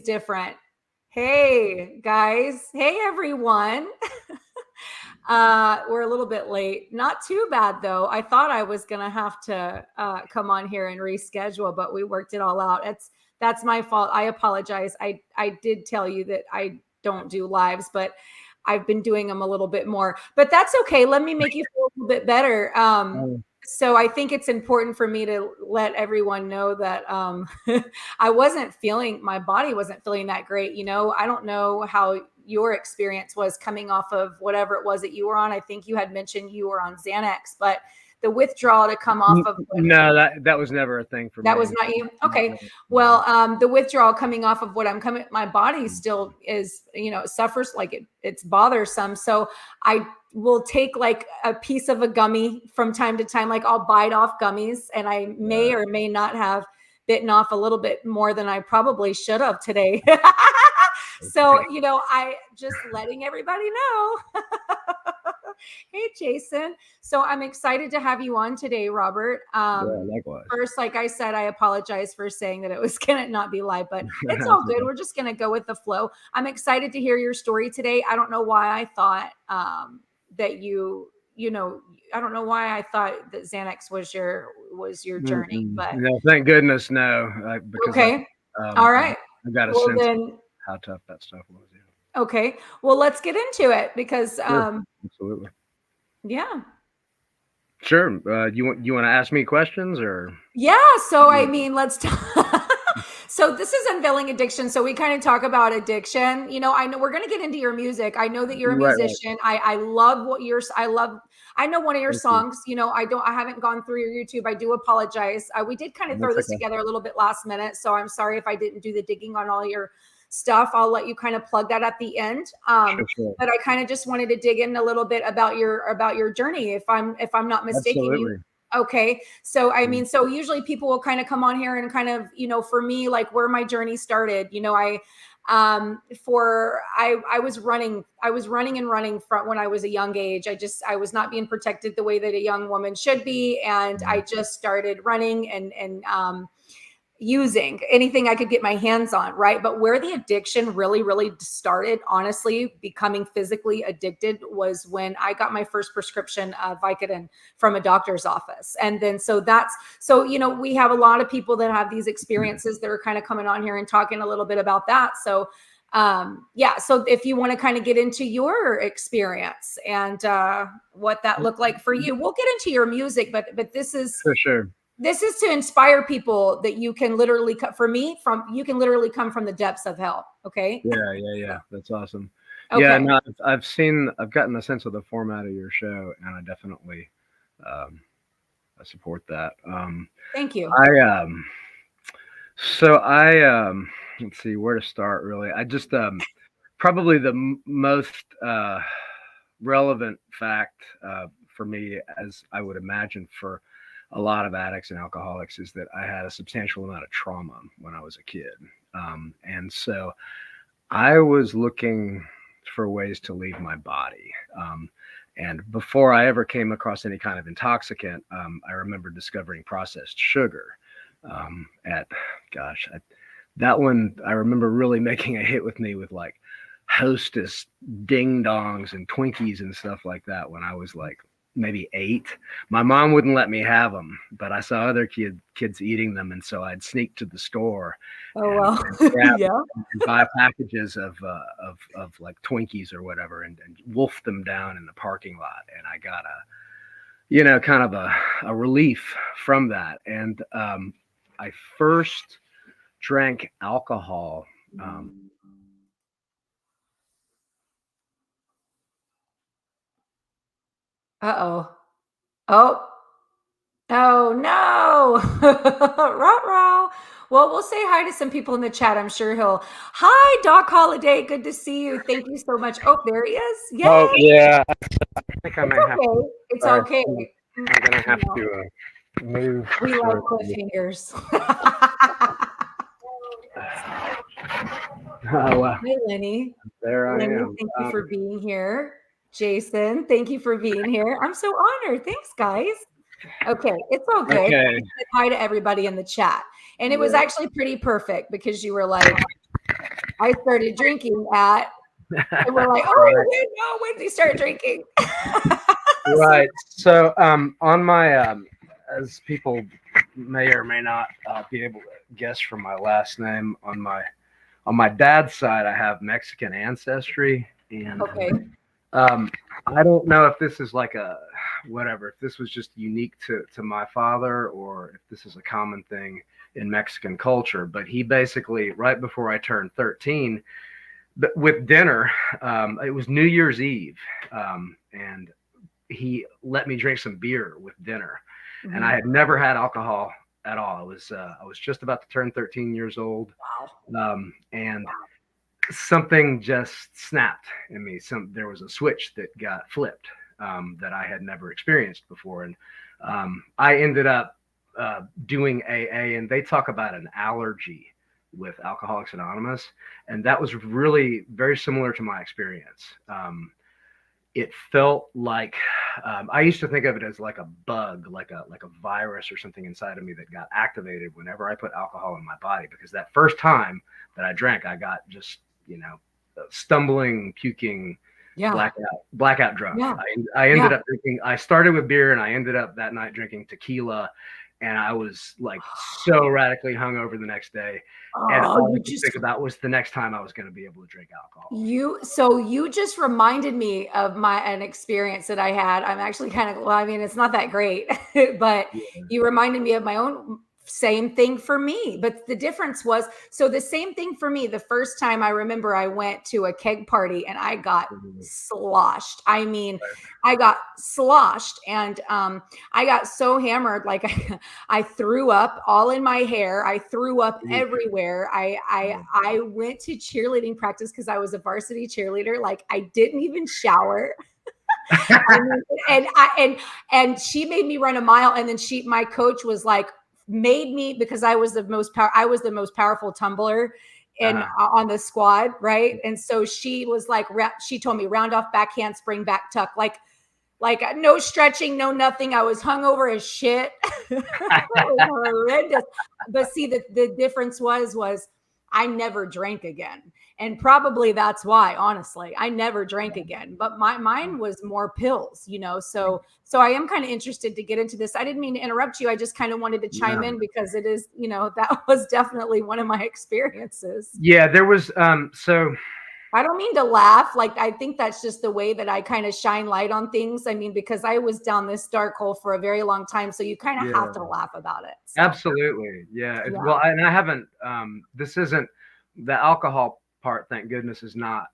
different. Hey guys. Hey everyone. We're a little bit late. Not too bad though. I thought I was gonna have to come on here and reschedule, but we worked it all out. That's my fault. I apologize. I did tell you that I don't do lives, but I've been doing them a little bit more. But that's okay. Let me make you feel a little bit better. So I think it's important for me to let everyone know that my body wasn't feeling that great. I don't know how your experience was coming off of whatever it was that you were on. I think you had mentioned you were on Xanax, but the withdrawal to come off of no, that was never a thing for me. That was not you. Okay. Well, the withdrawal coming off of what I'm coming, my body still is, suffers, like it's bothersome. So I will take like a piece of a gummy from time to time. Like I'll bite off gummies, and I may or may not have bitten off a little bit more than I probably should have today. So, I just letting everybody know. Hey, Jason. So I'm excited to have you on today, Robert. Likewise. First, like I said, I apologize for saying that it was going to not be live, but it's all good. We're just going to go with the flow. I'm excited to hear your story today. I don't know why I thought that I don't know why I thought that Xanax was your journey, but no, thank goodness, no. Because okay. All right. I got a sense of how tough that stuff was. Yeah. Okay. Well, let's get into it because sure. Absolutely. Yeah. Sure. You want to ask me questions or? Yeah. So I mean, let's talk. So this is Unveiling Addiction. So we kind of talk about addiction. I know we're going to get into your music. I know that you're a musician. Right. I love I know one of your songs. I haven't gone through your YouTube. I do apologize. We did kind of throw this together a little bit last minute. So I'm sorry if I didn't do the digging on all your stuff. I'll let you kind of plug that at the end. Sure. But I kind of just wanted to dig in a little bit about your journey. If I'm not mistaken. Absolutely. Okay. So, I mean, so usually people will kind of come on here and kind of, for me, like where my journey started, I was running from when I was a young age. I was not being protected the way that a young woman should be. And I just started running and using anything I could get my hands on. Right. But where the addiction really, really started, honestly, becoming physically addicted was when I got my first prescription of Vicodin from a doctor's office. And then, so we have a lot of people that have these experiences that are kind of coming on here and talking a little bit about that. So, so if you want to kind of get into your experience and what that looked like for you, we'll get into your music, but this is for sure. This is to inspire people that you can literally come from the depths of hell. Okay. Yeah. That's awesome. Okay. Yeah. No, I've gotten a sense of the format of your show, and I definitely, I support that. Thank you. Let's see where to start really. I just, probably the most, relevant fact, for me, as I would imagine for a lot of addicts and alcoholics, is that I had a substantial amount of trauma when I was a kid. And so I was looking for ways to leave my body. And before I ever came across any kind of intoxicant, I remember discovering processed sugar. That one, I remember really making a hit with me with like Hostess ding dongs and Twinkies and stuff like that when I was like maybe 8. My mom wouldn't let me have them, but I saw other kids eating them, and so I'd sneak to the store and buy packages of like Twinkies or whatever, and wolf them down in the parking lot. And I got kind of a relief from that. And I first drank alcohol. Oh no. Ruh-roh. Well, we'll say hi to some people in the chat. I'm sure hi, Doc Holiday. Good to see you. Thank you so much. Oh, there he is. Yeah. Oh, yeah. I think I might have to. It's okay. I'm going to have to move. We like cliffhangers. Hi, Lenny. There I am. Thank you for being here. Jason, thank you for being here. I'm so honored. Thanks, guys. Okay, it's all good. Okay. Hi to everybody in the chat. And it was actually pretty perfect because you were like, I started drinking at, and we're like, oh, Right. you didn't know when did he start drinking? Right. So, on my, as people may or may not be able to guess from my last name, on my dad's side, I have Mexican ancestry, and Okay. I don't know if this is like a whatever, if this was just unique to my father, or if this is a common thing in Mexican culture. But he basically, right before I turned 13, but with dinner, it was New Year's Eve, and he let me drink some beer with dinner, and I had never had alcohol at all. I was just about to turn 13 years old, and something just snapped in me. There was a switch that got flipped, that I had never experienced before, and I ended up doing AA, and they talk about an allergy with Alcoholics Anonymous, and that was really very similar to my experience. It felt like, I used to think of it as like a bug, like a virus or something inside of me that got activated whenever I put alcohol in my body. Because that first time that I drank, I got just, stumbling, puking, blackout drunk. Yeah. I ended up drinking. I started with beer, and I ended up that night drinking tequila, and I was like so radically hungover the next day. And all I could think about was the next time I was going to be able to drink alcohol. You just reminded me of an experience that I had. I'm actually kind of, well, I mean, it's not that great, but you reminded me of my own. Same thing for me, but the difference was, so the same thing for me. The first time I remember I went to a keg party and I got sloshed. I mean, I got sloshed, and I got so hammered, like I threw up all in my hair. I threw up everywhere. I went to cheerleading practice because I was a varsity cheerleader. Like, I didn't even shower. and she made me run a mile, and then my coach was like, made me, because I was the most powerful tumbler on the squad, right? And so she was like, she told me, round off, backhand, spring, back, tuck, like no stretching, no nothing. I was hungover as shit. It was horrendous. But see, the difference was I never drank again. And probably that's why, honestly, I never drank again. But mine was more pills, So I am kind of interested to get into this. I didn't mean to interrupt you. I just kind of wanted to chime in, because it is, that was definitely one of my experiences. Yeah, there was so I don't mean to laugh. Like, I think that's just the way that I kind of shine light on things. I mean, because I was down this dark hole for a very long time. So you kind of have to laugh about it. So. Absolutely. Yeah. Well, and I haven't, this isn't the alcohol part, thank goodness, is not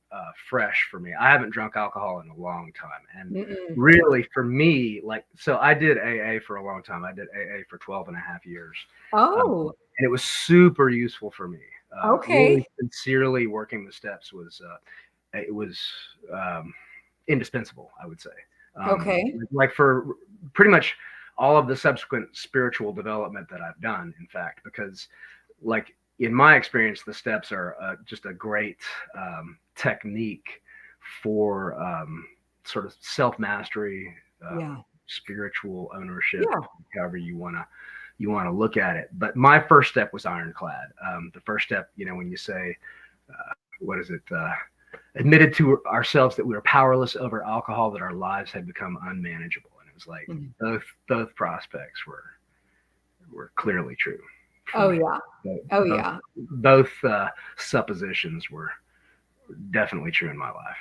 fresh for me. I haven't drunk alcohol in a long time. And really, for me, like, so I did AA for a long time. I did AA for 12 and a half years. Oh. And it was super useful for me. Okay. Really sincerely working the steps was indispensable, I would say. Okay. Like for pretty much all of the subsequent spiritual development that I've done, in fact, because like in my experience, the steps are just a great technique for sort of self-mastery, spiritual ownership, however you want to look at it. But my first step was ironclad. The first step, when you say, what is it? Admitted to ourselves that we were powerless over alcohol, that our lives had become unmanageable. And it was like both prospects were clearly true. Both suppositions were definitely true in my life.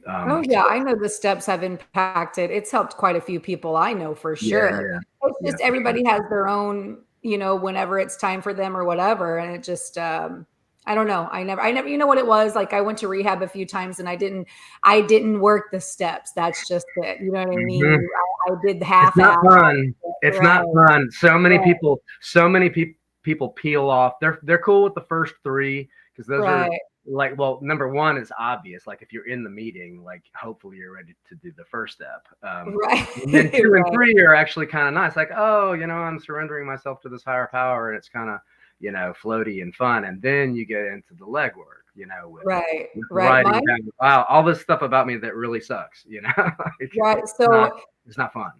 I know the steps have impacted. It's helped quite a few people, I know for sure. Yeah. It's just everybody has their own, whenever it's time for them or whatever. And it just, I don't know. I never, you know what it was? Like, I went to rehab a few times and I didn't work the steps. That's just it. You know what I mean? I did half. It's not fun. It's not fun. So many people peel off. They're cool with the first three, because those are like, well, number one is obvious. Like, if you're in the meeting, like, hopefully you're ready to do the first step. And then 2 and 3 are actually kind of nice. Like, oh, I'm surrendering myself to this higher power, and it's kind of, floaty and fun. And then you get into the legwork, with writing down, wow, all this stuff about me that really sucks, like, So it's not fun.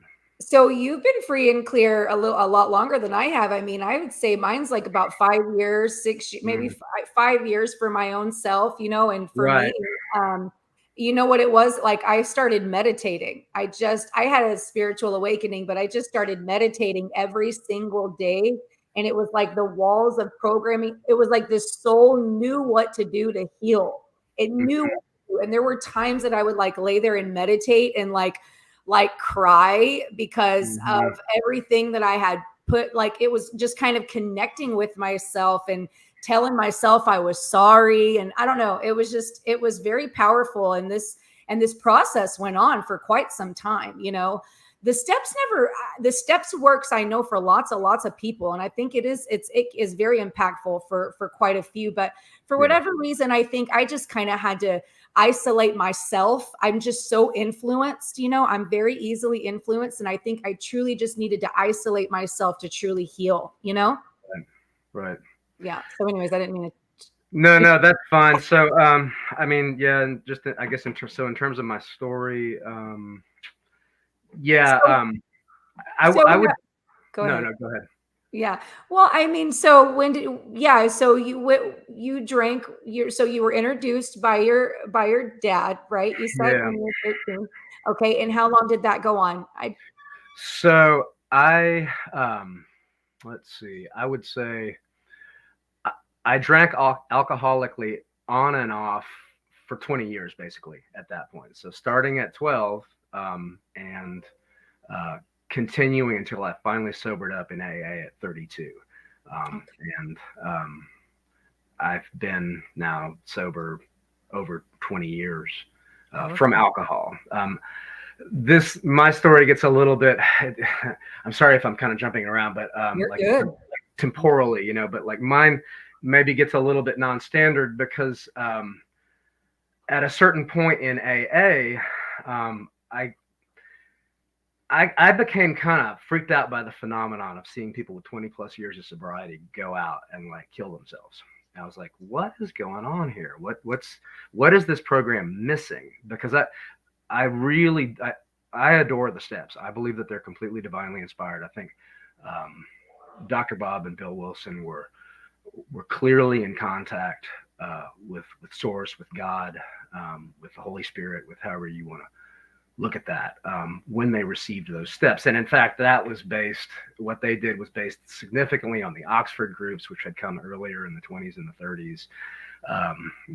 So you've been free and clear a lot longer than I have. I mean, I would say mine's like about 5 years, maybe Mm, 5 years for my own self, and for me, right. um, you know what it was like? I started meditating. I had a spiritual awakening, but I just started meditating every single day. And it was like the walls of programming. It was like this soul knew what to do to heal. It knew what to do. And there were times that I would like lay there and meditate and like cry because of Mm-hmm. everything that I had put, like it was just kind of connecting with myself and telling myself I was sorry. And I don't know, it was very powerful. And this process went on for quite some time. The steps works, I know, for lots of people. And I think it is very impactful for quite a few. But for Yeah. whatever reason, I think I just kind of had to isolate myself. I'm just so influenced, I'm very easily influenced. And I think I truly just needed to isolate myself to truly heal. Right. Right. Yeah. So, anyways, I didn't mean No, to. no, that's fine. So, I mean, yeah, and just I guess in terms of my story, yeah, So, I would. go No, ahead. no, go ahead. Yeah. Well, I mean, so yeah, so you drank so you were introduced by your dad, right? You said Yeah. when you were 13. Okay. And how long did that go on? So let's see. I would say I, I drank alcoholically on and off for 20 years, basically, at that point. So starting at 12, and uh, continuing until I finally sobered up in AA at 32. Um, and I've been now sober over 20 years from Okay. alcohol. My story gets a little bit. I'm sorry if I'm kind of jumping around, but You're like good. temporally, but like mine maybe gets a little bit non-standard because at a certain point in AA, I became kind of freaked out by the phenomenon of seeing people with 20 plus years of sobriety go out and like kill themselves. And I was like, what is going on here? What is this program missing? Because I really I adore the steps. I believe that they're completely divinely inspired. I think Dr. Bob and Bill Wilson were clearly in contact with Source, with God, with the Holy Spirit, with however you want to look at that, when they received those steps. And in fact, what they did was based significantly on the Oxford groups, which had come earlier in the 20s and the 30s,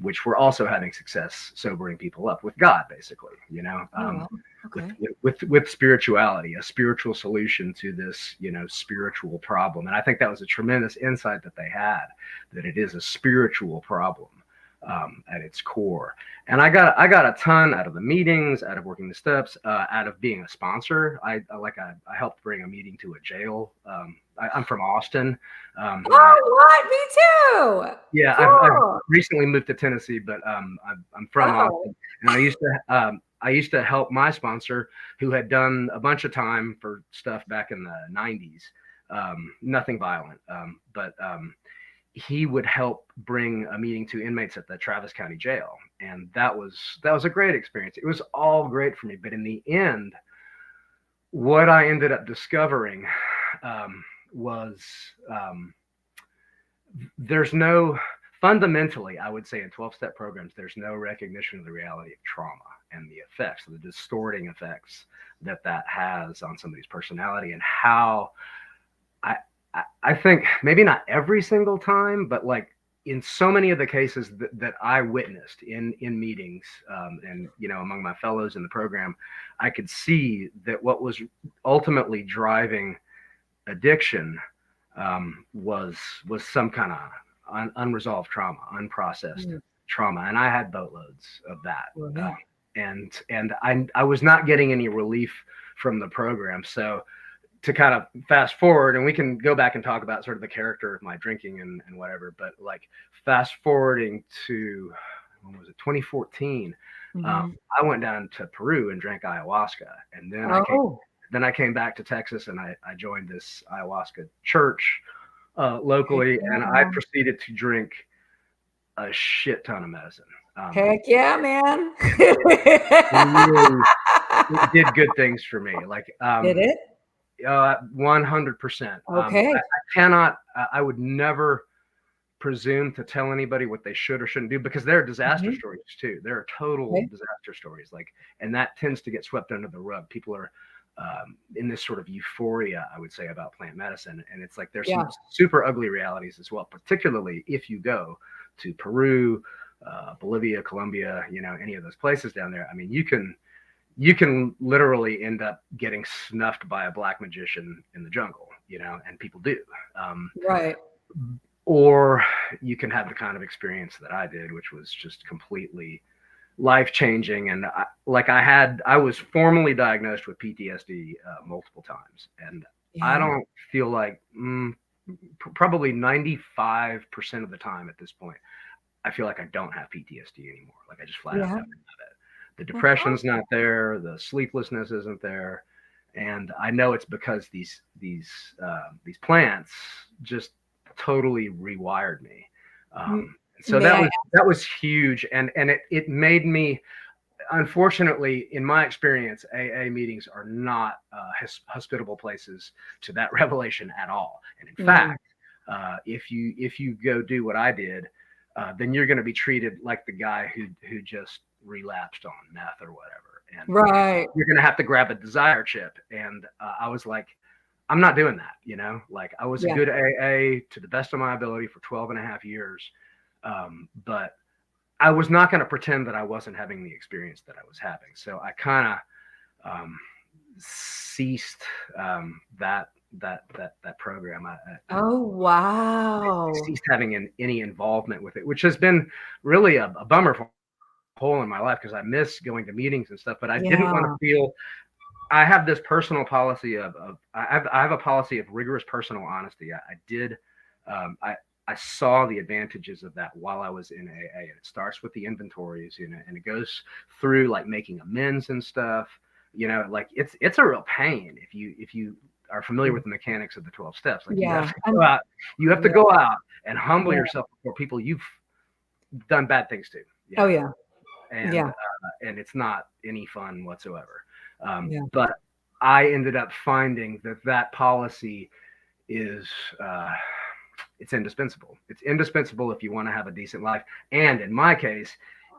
which were also having success sobering people up with God, basically, Oh, well. Okay. with spirituality, a spiritual solution to this, spiritual problem. And I think that was a tremendous insight that they had, that it is a spiritual problem at its core. And I got a ton out of the meetings, out of working the steps, out of being a sponsor. I helped bring a meeting to a jail. I'm from Austin. Oh, what? Me too. Yeah, I've Cool. recently moved to Tennessee, but I'm from Oh, Austin, and I used to help my sponsor, who had done a bunch of time for stuff back in the '90s, nothing violent, but he would help bring a meeting to inmates at the Travis County Jail, and that was a great experience. It was all great for me, but in the end, what I ended up discovering was there's no fundamentally, I would say, in 12-step programs, there's no recognition of the reality of trauma and the effects, the distorting effects that has on somebody's personality, and how I think maybe not every single time, but like in so many of the cases that I witnessed in meetings, and among my fellows in the program, I could see that what was ultimately driving addiction was some kind of unresolved trauma, unprocessed trauma, and I had boatloads of that. well, yeah. And I was not getting any relief from the program. So to kind of fast forward, and we can go back and talk about sort of the character of my drinking and whatever, but like fast forwarding to, when was it, 2014, Mhm. I went down to Peru and drank ayahuasca, and Oh, then I came back to Texas, and I joined this ayahuasca church heck locally, and I yeah. proceeded to drink a shit ton of medicine. Heck yeah, man. Really, it did good things for me. Like, Did it? 100%. Okay. I cannot, I would never presume to tell anybody what they should or shouldn't do, because there are disaster stories too. There are total disaster stories, like, and that tends to get swept under the rug. People are in this sort of euphoria, I would say, about plant medicine, and it's like there's some super ugly realities as well, particularly if you go to Peru, Bolivia, Colombia, any of those places down there. I mean, you can literally end up getting snuffed by a black magician in the jungle, and people do. Right. Or you can have the kind of experience that I did, which was just completely life-changing. And I was formally diagnosed with PTSD multiple times. And I don't feel like probably 95% of the time at this point, I feel like I don't have PTSD anymore. Like, I just flat out don't have it. The depression's not there. The sleeplessness isn't there. And I know it's because these plants just totally rewired me. So that was huge. And it made me, unfortunately, in my experience, AA meetings are not hospitable places to that revelation at all. And in fact, if you go do what I did, then you're going to be treated like the guy who just relapsed on meth or whatever. And you're going to have to grab a desire chip. And I was like, I'm not doing that. Like, I was a good AA to the best of my ability for 12 and a half years. But I was not going to pretend that I wasn't having the experience that I was having. So I kind of ceased that program. Oh, wow. I ceased having any involvement with it, which has been really a bummer hole in my life, because I miss going to meetings and stuff, but I didn't want to feel. I have this personal policy of I have a policy of rigorous personal honesty. I saw the advantages of that while I was in AA. And it starts with the inventories, and it goes through like making amends and stuff. Like, it's a real pain if you are familiar with the mechanics of the 12 steps. Like, you have to go out and humble yourself before people you've done bad things to. And it's not any fun whatsoever. But I ended up finding that policy is it's indispensable. It's indispensable if you want to have a decent life. And in my case,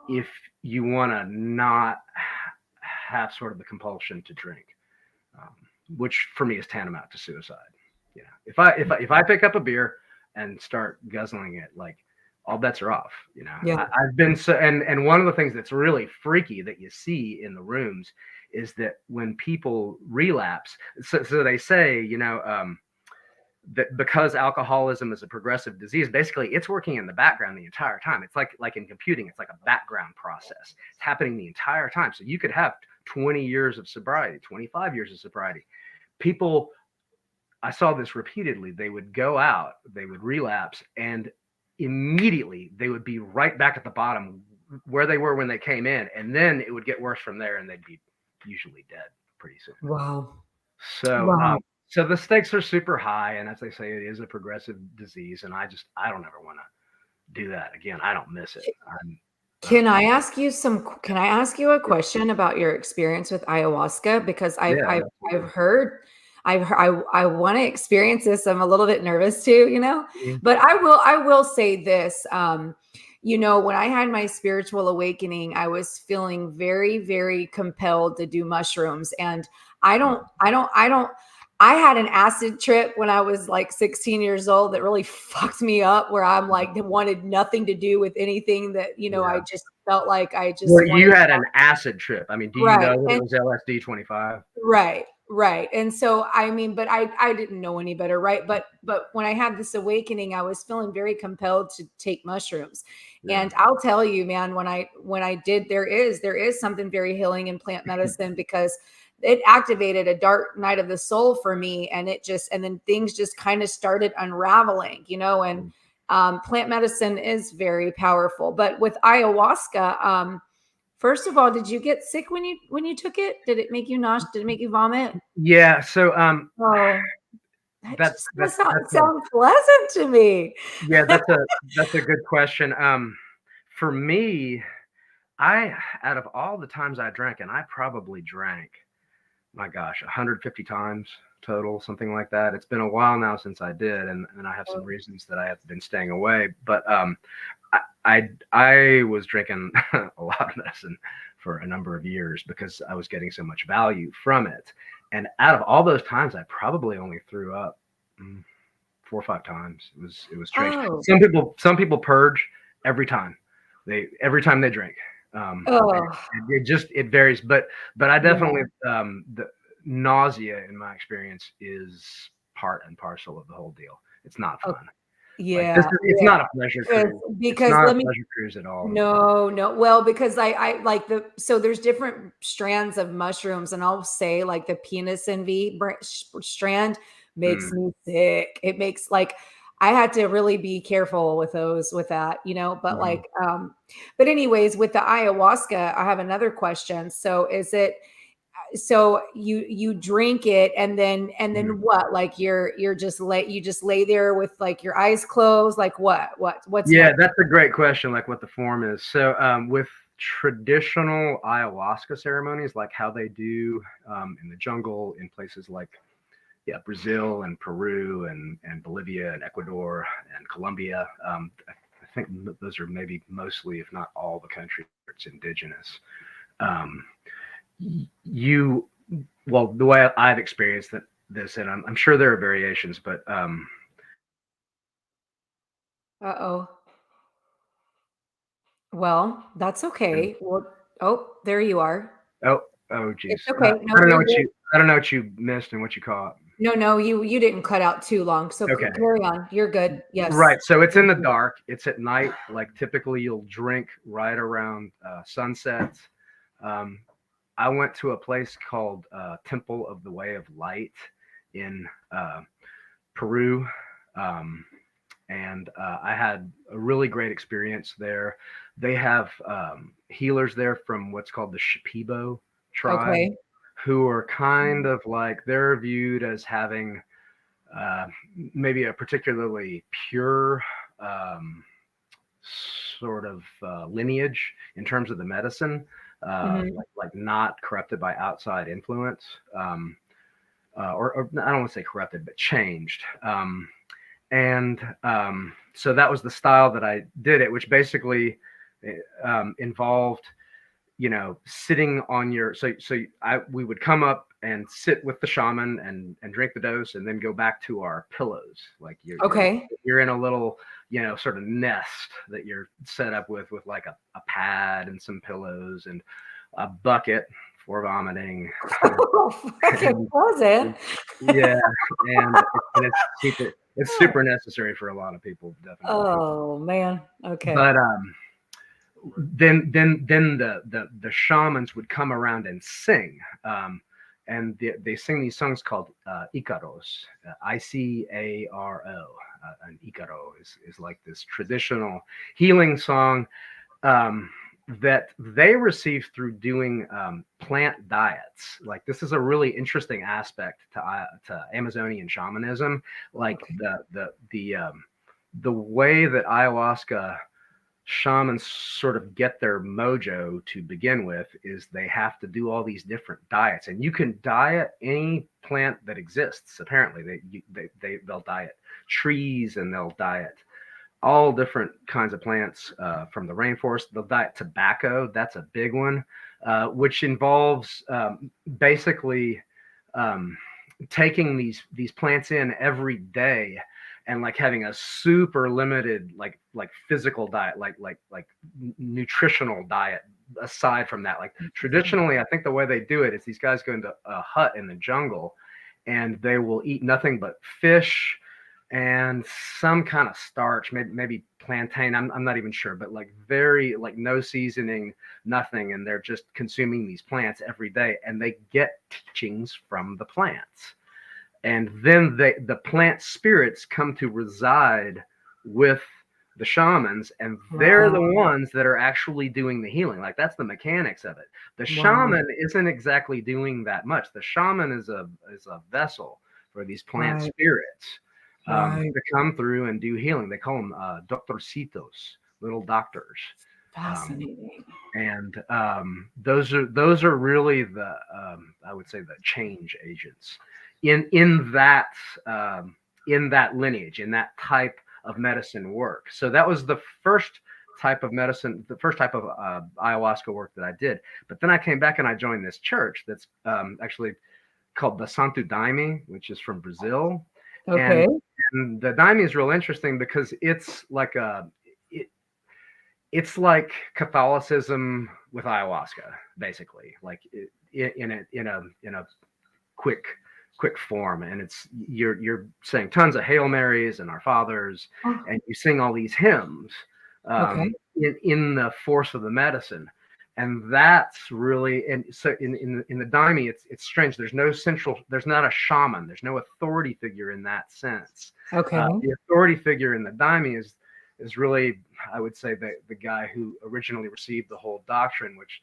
if you want to not have sort of the compulsion to drink, which for me is tantamount to suicide. If I pick up a beer and start guzzling it, like, all bets are off. I've been and one of the things that's really freaky that you see in the rooms is that when people relapse, so they say, that because alcoholism is a progressive disease, basically it's working in the background the entire time. It's like in computing, it's like a background process. It's happening the entire time. So you could have 20 years of sobriety, 25 years of sobriety. People, I saw this repeatedly. They would go out, they would relapse, and immediately they would be right back at the bottom where they were when they came in. And then it would get worse from there, and they'd be usually dead pretty soon. Wow. So the stakes are super high. And as they say, it is a progressive disease. And I don't ever want to do that again. I don't miss it. Can I ask you a question about your experience with ayahuasca? Because I've heard, I want to experience this. I'm a little bit nervous too, but I will say this, when I had my spiritual awakening, I was feeling very, very compelled to do mushrooms. And I had an acid trip when I was like 16 years old that really fucked me up, where I'm like, wanted nothing to do with anything that, I just felt like you had an acid trip. I mean, do you know that it was LSD 25? Right. And so, but I didn't know any better. Right. But when I had this awakening, I was feeling very compelled to take mushrooms. And I'll tell you, man, when I did, there is something very healing in plant medicine, because it activated a dark night of the soul for me. And then things just kind of started unraveling, and plant medicine is very powerful. But with ayahuasca, first of all, did you get sick when you took it? Did it make you nauseous? Did it make you vomit? Yeah. So that does not sound pleasant to me. Yeah, that's a good question. For me, out of all the times I drank, and I probably drank my gosh, 150 times total, something like that. It's been a while now since I did, and I have some reasons that I have been staying away. But I was drinking a lot of medicine for a number of years because I was getting so much value from it. And out of all those times, I probably only threw up 4 or 5 times. It was strange. Oh, Some people purge every time they drink. oh, It varies, but I yeah. definitely the nausea in my experience is part and parcel of the whole deal. It's not Oh, fun. Like yeah, it's yeah. not a pleasure cruise. It's Because not a let me pleasure cruise at all. No, no. Well, because I like so there's different strands of mushrooms, and I'll say like the penis envy strand makes Mm, me sick. It makes like I had to really be careful with those with that, but mhm. but anyways, with the ayahuasca, I have another question. So is it so you drink it and then Mhm. what? Like you just lay there with like your eyes closed, like what's Yeah, next? that's a great question. Like what the form is. So with traditional ayahuasca ceremonies, like how they do in the jungle in places like Brazil and Peru and Bolivia and Ecuador and Colombia. I think those are maybe mostly, if not all, the countries where it's indigenous. Um, you well, the way I've experienced this, and I'm sure there are variations, but Uh-oh. Well, that's and, okay. Well, oh, there you are. oh oh geez, It's okay. No, I don't know you're what good. you missed and what you caught. No, no, you didn't cut out too long. So Okay. carry on. You're good. Yes. Right. So it's in Thank the you. dark. It's at night. Like typically, you'll drink right around sunset. Um, I went to a place called Temple of the Way of Light in Peru, um, and I had a really great experience there. They have healers there from what's called the Shipibo tribe, Okay. who are kind of like they're viewed as having uh, maybe a particularly pure um, sort of lineage in terms of the medicine, Hmm. like not corrupted by outside influence, or I don't want to say corrupted, but changed. And so that was the style that I did it, which basically involved sitting on your we would come up and sit with the shaman and drink the dose and then go back to our pillows. Like Okay. you're in a little, sort of nest that you're set up with like a pad and some pillows and a bucket for vomiting. Oh, fucking and was it? yeah, and it's super necessary for a lot of people, definitely. Oh man. Okay. But then the shamans would come around and sing, and they sing these songs called Icaros, Icaro. An Icaro is like this traditional healing song um, that they receive through doing plant diets. Like this is a really interesting aspect to Amazonian shamanism. Like Okay. the way that ayahuasca shamans sort of get their mojo to begin with is they have to do all these different diets, and you can diet any plant that exists. Apparently they'll diet trees, and they'll diet all different kinds of plants from the rainforest. They'll diet tobacco. That's a big one, which involves basically um, taking these plants in every day and like having a super limited like physical diet, like nutritional diet aside from that. Like Interesting. traditionally, I think the way they do it is these guys go into a hut in the jungle and they will eat nothing but fish and some kind of starch, maybe plantain. I'm not even sure, but like very like no seasoning, nothing, and they're just consuming these plants every day, and they get teachings from the plants, and then the plant spirits come to reside with the shamans, and they're the Wow. ones that are actually doing the healing. Like that's the mechanics of it. The Wow. shaman isn't exactly doing that much. The shaman is a vessel for these plant Right. spirits Right. to come through and do healing. They call them doctorcitos, little doctors. Fascinating. And those are really the I would say the change agents in that lineage, in that type of medicine work. So that was the first type of medicine, the first type of ayahuasca work that I did. But then I came back and I joined this church that's actually called the Santo Daime, which is from Brazil. Okay. And the Daime is real interesting because it's like it's like Catholicism with ayahuasca, basically, like in a quick form. And it's you're saying tons of Hail Marys and Our Fathers, Oh, and you sing all these hymns okay. in the force of the medicine. And that's really, and so in the Daime, it's strange. There's not a shaman. There's no authority figure in that sense. Okay. The authority figure in the Daime is really, I would say, the guy who originally received the whole doctrine, which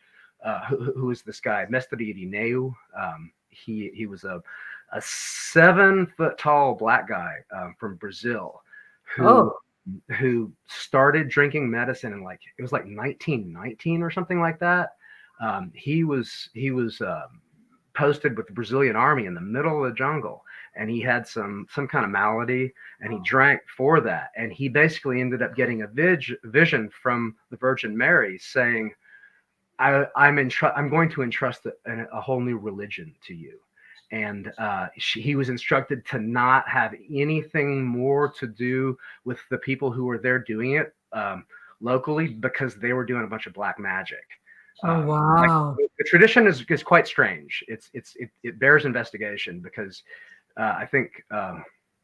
who is this guy, Mestre Irineu. He was a 7-foot tall black guy from Brazil Oh, who started drinking medicine in it was like 1919 or something like that. He was posted with the Brazilian army in the middle of the jungle, and he had some kind of malady, and he drank for that, and he basically ended up getting a vision from the Virgin Mary saying, I'm going to entrust a whole new religion to you. And he was instructed to not have anything more to do with the people who were there doing it locally, because they were doing a bunch of black magic. oh, Like, wow. the tradition is quite strange. It bears investigation, because I think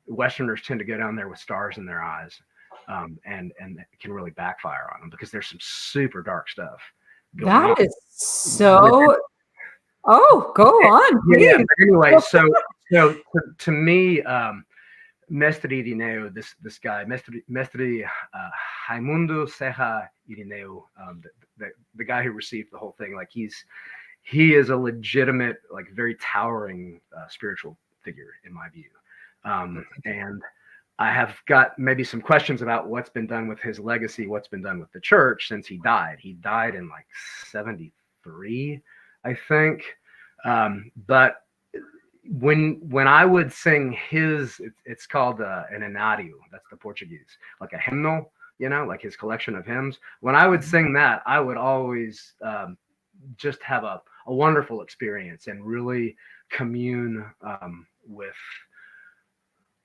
Westerners tend to go down there with stars in their eyes, and it can really backfire on them, because there's some super dark stuff going on That is with it. so. Oh, go on, Yeah. please. But anyway, so to me, Mestre Irineu, this guy, Mestre Raimundo Serra Irineu, the guy who received the whole thing, like he is a legitimate, like, very towering spiritual figure in my view. And I have got maybe some questions about what's been done with his legacy, what's been done with the church since he died. He died in like 73, I think. But when I would sing it's called an enário. That's the Portuguese, like a hymnal, like his collection of hymns. When I would sing that, I would always just have a wonderful experience and really commune with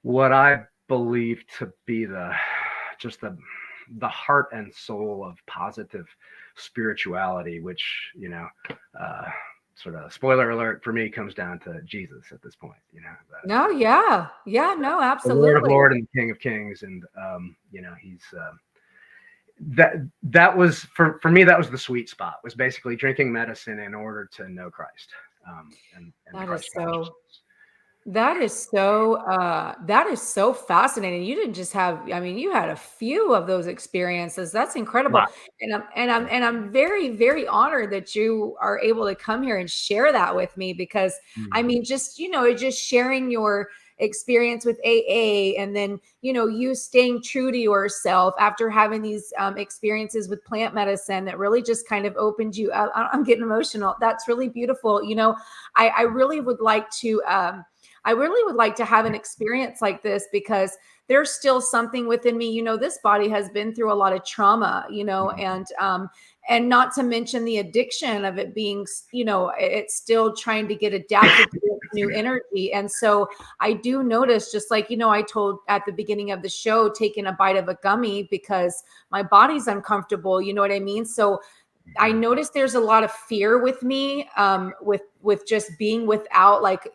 what I believe to be the heart and soul of positive spirituality, which, sort of spoiler alert for me, comes down to Jesus at this point, No, yeah. Yeah, no, the Lord of absolutely. Lords and the King of Kings. And, he's, that was for me, that was the sweet spot, was basically drinking medicine in order to know Christ, and the That is Christ so. consciousness. That is so fascinating. You didn't just have, I mean, you had a few of those experiences. That's incredible. Right. And I'm very, very honored that you are able to come here and share that with me, because I Mhm. mean, just sharing your experience with AA, and then, you staying true to yourself after having these experiences with plant medicine that really just kind of opened you up. I'm getting emotional. That's really beautiful. I really would like to, I really would like to have an experience like this, because there's still something within me. This body has been through a lot of trauma, Mhm. and not to mention the addiction of it being, it's still trying to get adapted to its new energy. And so I do notice, just like, I told at the beginning of the show, taking a bite of a gummy because my body's uncomfortable. You know what I mean? So I noticed there's a lot of fear with me, with just being without, like,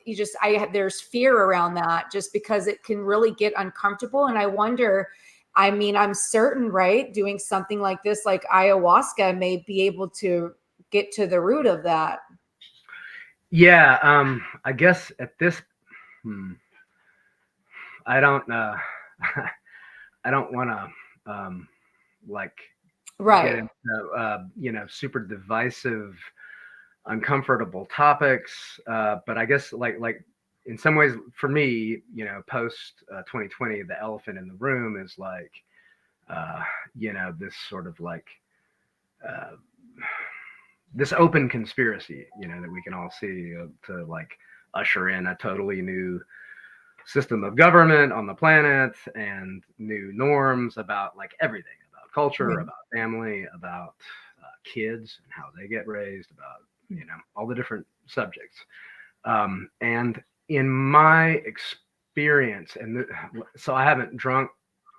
there's fear around that, just because it can really get uncomfortable. And I wonder, I mean, I'm certain, right, doing something like this, like ayahuasca, may be able to get to the root of that. Yeah. I guess at this, I don't, I don't want to, like, get Right. into, super divisive, uncomfortable topics. But I guess, like in some ways for me, post 2020, the elephant in the room is like, this sort of like, uh, this open conspiracy, that we can all see to like usher in a totally new system of government on the planet and new norms about like everything, about culture, Right. about family, about kids and how they get raised, about all the different subjects. And in my experience, and so I haven't drunk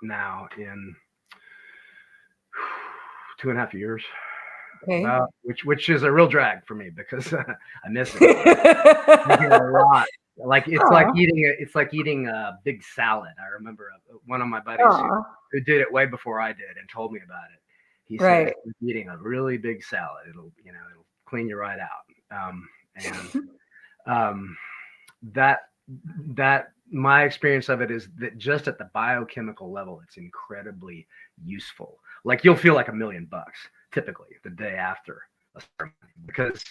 now in 2.5 years, Okay. about which is a real drag for me because I miss it. Drinking a lot. Like it's like eating a big salad. I remember one of my buddies who did it way before I did and told me about it. He said, Right. eating a really big salad, it'll clean you right out. And that my experience of it is that just at the biochemical level, it's incredibly useful. Like you'll feel like $1 million typically the day after a ceremony because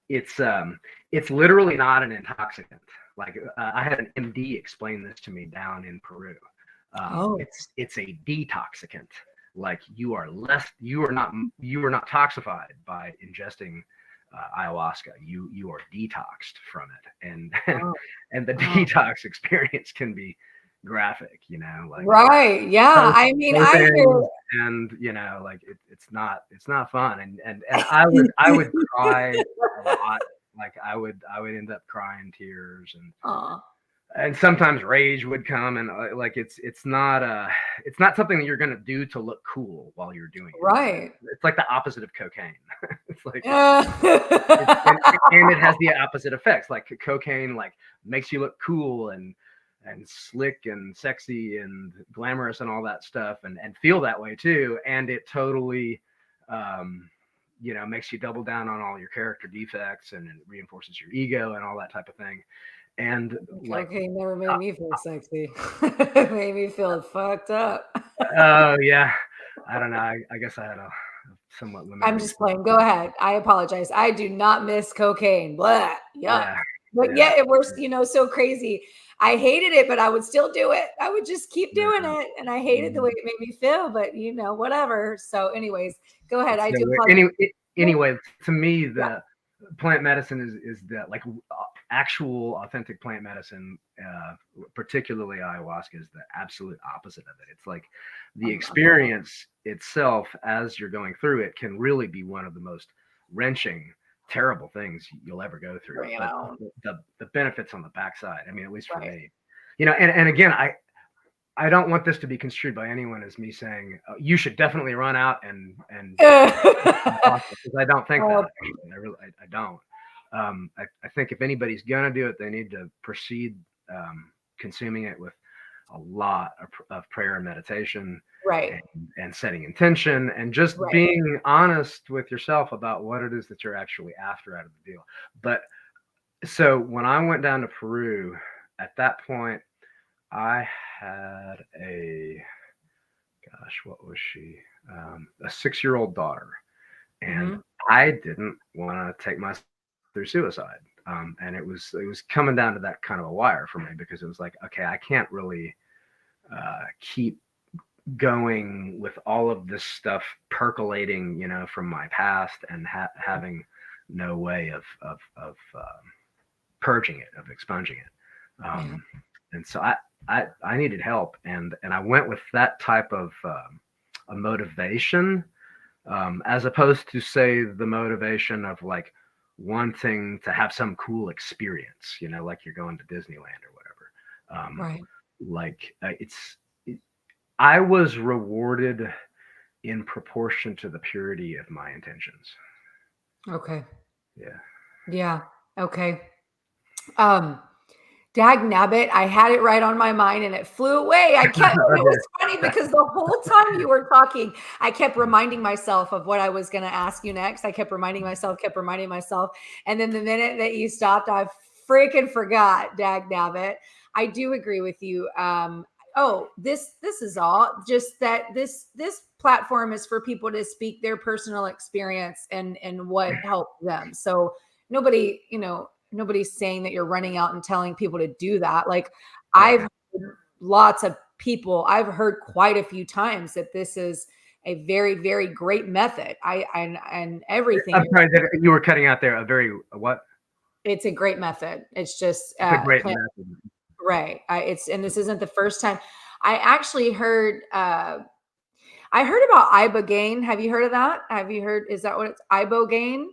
it's literally not an intoxicant. Like I had an MD explain this to me down in Peru. It's a detoxicant. Like you are not toxified by ingesting ayahuasca. You are detoxed from it, and the detox experience can be graphic. Like right, yeah. I mean, I hear, and like it's not fun, and I would cry a lot. Like I would end up crying tears and sometimes rage would come, and like it's not something that you're going to do to look cool while you're doing it. right. It's like the opposite of cocaine. It's like and and it has the opposite effects. Like cocaine like makes you look cool and slick and sexy and glamorous and all that stuff and feel that way too, and it totally makes you double down on all your character defects and it reinforces your ego and all that type of thing. And like, okay, never made me feel sexy. It made me feel fucked up. oh yeah, I don't know. I guess I had a somewhat limited. I'm just playing. Go ahead. I apologize. I do not miss cocaine. Blah. Yuck. But yeah, it was, so crazy. I hated it, but I would still do it. I would just keep doing it. And I hated the way it made me feel, but whatever. So anyways, go ahead. I do anyway, to me, the plant medicine is that like actual authentic plant medicine, particularly ayahuasca, is the absolute opposite of it. It's like the experience itself as you're going through it can really be one of the most wrenching, terrible things you'll ever go through. But the benefits on the backside, I mean, at least for me, and again, I don't want this to be construed by anyone as me saying you should definitely run out and because I don't think that. I don't. I think if anybody's gonna do it, they need to proceed consuming it with a lot of prayer and meditation, right, and setting intention and just being honest with yourself about what it is that you're actually after out of the deal. But so when I went down to Peru, at that point, I had what was she? A 6-year-old daughter, and I didn't want to take myself through suicide. And it was coming down to that kind of a wire for me because it was like, okay, I can't really keep going with all of this stuff percolating, from my past and having no way of purging it, of expunging it. And so I needed help, and I went with that type of a motivation, as opposed to say the motivation of like wanting to have some cool experience, like you're going to Disneyland or whatever. Like I was rewarded in proportion to the purity of my intentions. Okay. Yeah. Yeah. Okay. Dag nabbit, I had it right on my mind and it flew away. It was funny because the whole time you were talking, I kept reminding myself of what I was going to ask you next. I kept reminding myself. And then the minute that you stopped, I freaking forgot, dag nabbit. I do agree with you. This is all just that this platform is for people to speak their personal experience and what helped them. So nobody's saying that you're running out and telling people to do that. Like I've heard lots of people, I've heard quite a few times that this is a very, very great method. And everything. I'm sorry, you were cutting out there. What? It's a great method. It's just It's a great plant, method. right. And this isn't the first time. I actually heard. I heard about ibogaine. Have you heard of that? Have you heard? Is that what it's ibogaine?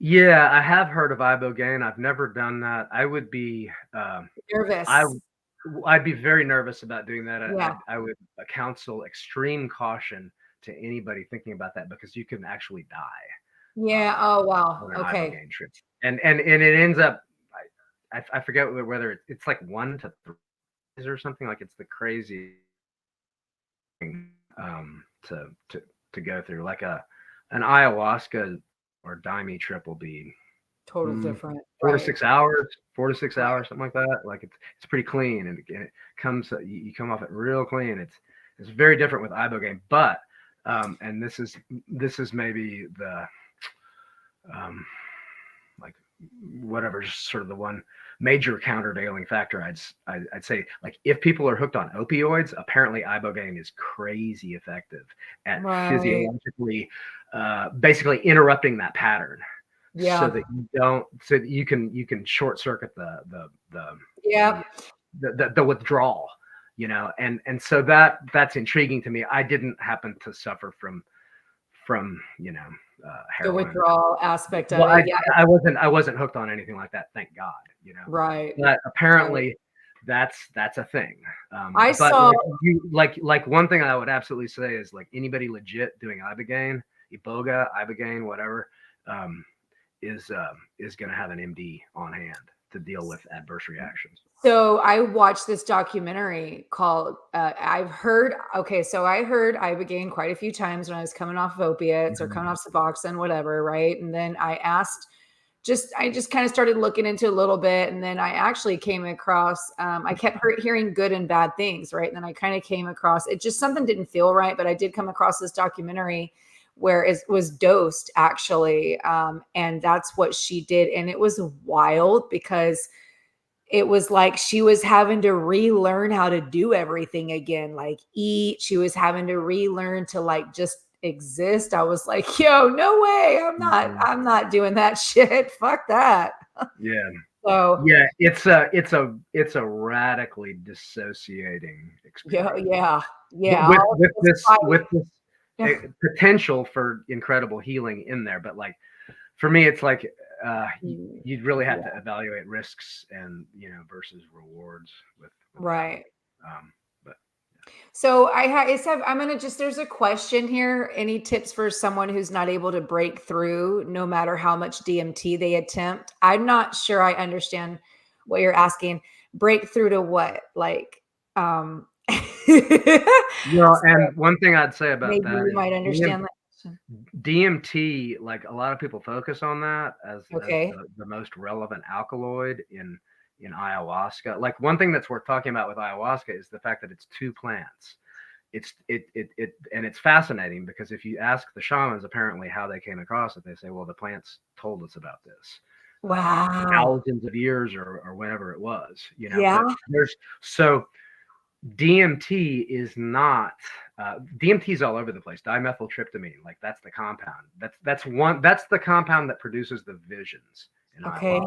Yeah, I have heard of ibogaine. I've never done that. I would be, I Nervous. I'd be very nervous about doing that. Yeah. I would counsel extreme caution to anybody thinking about that because you can actually die Yeah. Oh wow. on an Okay. ibogaine trip, and it ends up. I forget whether it's like 1 to 3 or something. Like it's the crazy thing to go through. Like an ayahuasca or Daime trip will be Total different. 4 to 6 hours, 4 to 6 Right. hours, something like that. Like it's pretty clean, and it comes you come off it real clean. It's very different with ibogaine, but and this is maybe the like whatever's sort of the one major countervailing factor I'd say, like if people are hooked on opioids, apparently ibogaine is crazy effective at physiologically basically interrupting that pattern so Yeah. that you can short circuit Yeah. the withdrawal, and so that's intriguing to me. I didn't happen to suffer from The heroin. withdrawal aspect of Well, it. Yeah. I wasn't hooked on anything like that, thank God. Right. But Right. apparently that's a thing. I But saw. like one thing I would absolutely say is like anybody legit doing ibogaine, whatever, is going to have an MD on hand to deal with adverse reactions. So I watched this documentary called I've heard okay, so I heard ibogaine quite a few times when I was coming off of opiates or coming off Suboxone, whatever, right? And then I just kind of started looking into a little bit, and then I actually came across I kept hearing good and bad things, right? And then I kind of came across it, just something didn't feel right, but I did come across this documentary where it was dosed actually, and that's what she did, and it was wild because it was like she was having to relearn how to do everything again, like eat. She was having to relearn to like just exist. I was like, yo, no way. I'm not doing that shit. Fuck that. Yeah. So Yeah, it's a radically dissociating experience. yeah. With this potential for incredible healing in there, but like for me, it's like you'd really have to evaluate risks and versus rewards with right. but So I'm gonna just there's a question here. Any tips for someone who's not able to break through no matter how much DMT they attempt? I'm not sure I understand what you're asking. Break through to what? Like and one thing I'd say about maybe that you is might understand that question. DMT, like a lot of people focus on that as Okay. the most relevant alkaloid in ayahuasca. Like one thing that's worth talking about with ayahuasca is the fact that it's two plants. And it's fascinating because if you ask the shamans apparently how they came across it, they say, well, the plants told us about this. Wow. Thousands of years or whenever it was, Yeah. but DMT is not DMT is all over the place. Dimethyltryptamine, like that's the compound. That's the compound that produces the visions in Okay.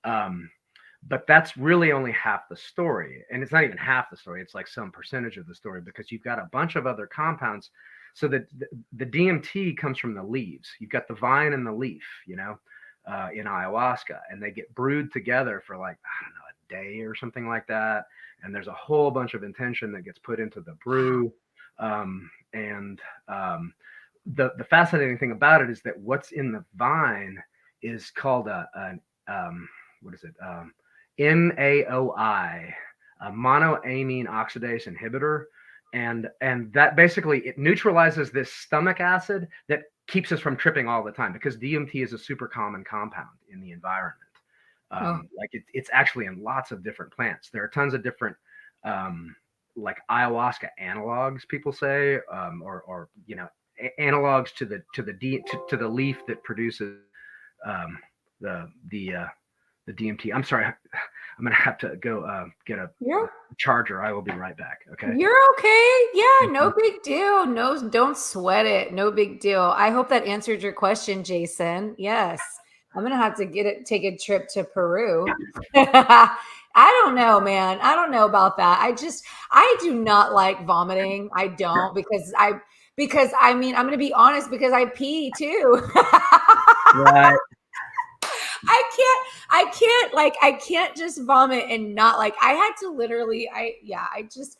ayahuasca. But that's really only half the story, and it's not even half the story. It's like some percentage of the story because you've got a bunch of other compounds. So that the DMT comes from the leaves. You've got the vine and the leaf, in ayahuasca, and they get brewed together for like I don't know a day or something like that. And there's a whole bunch of intention that gets put into the brew. The fascinating thing about it is that what's in the vine is called what is it? MAOI, a monoamine oxidase inhibitor. And that basically it neutralizes this stomach acid that keeps us from tripping all the time because DMT is a super common compound in the environment. Like it's actually in lots of different plants. There are tons of different like ayahuasca analogs, people say, or analogs to the leaf that produces the DMT. I'm sorry, I'm gonna have to go get a You're charger. I will be right back. Okay. you're okay. Yeah, no Mhm. big deal. No, don't sweat it. No big deal. I hope that answered your question, Jason. Yes. I'm gonna have to take a trip to Peru. I don't know, man. I don't know about that. I do not like vomiting. I don't because I mean, I'm gonna be honest because I pee too. Right. I can't just vomit and not like I had to literally I just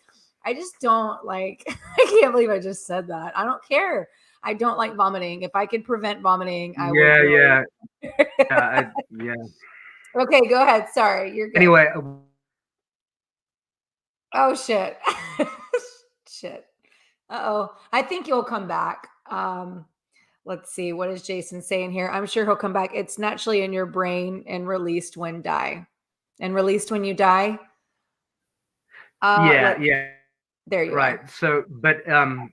don't like I can't believe I just said that. I don't care. I don't like vomiting. If I could prevent vomiting, I would Yeah. really. Yeah. Yeah. Okay, go ahead. Sorry, you're good. Anyway, Oh shit. Shit. Uh-oh. I think you'll come back. Let's see. What is Jason saying here? I'm sure he'll come back. It's naturally in your brain and released when die. And released when you die. yeah. Let Yeah. There you Right. are. So, but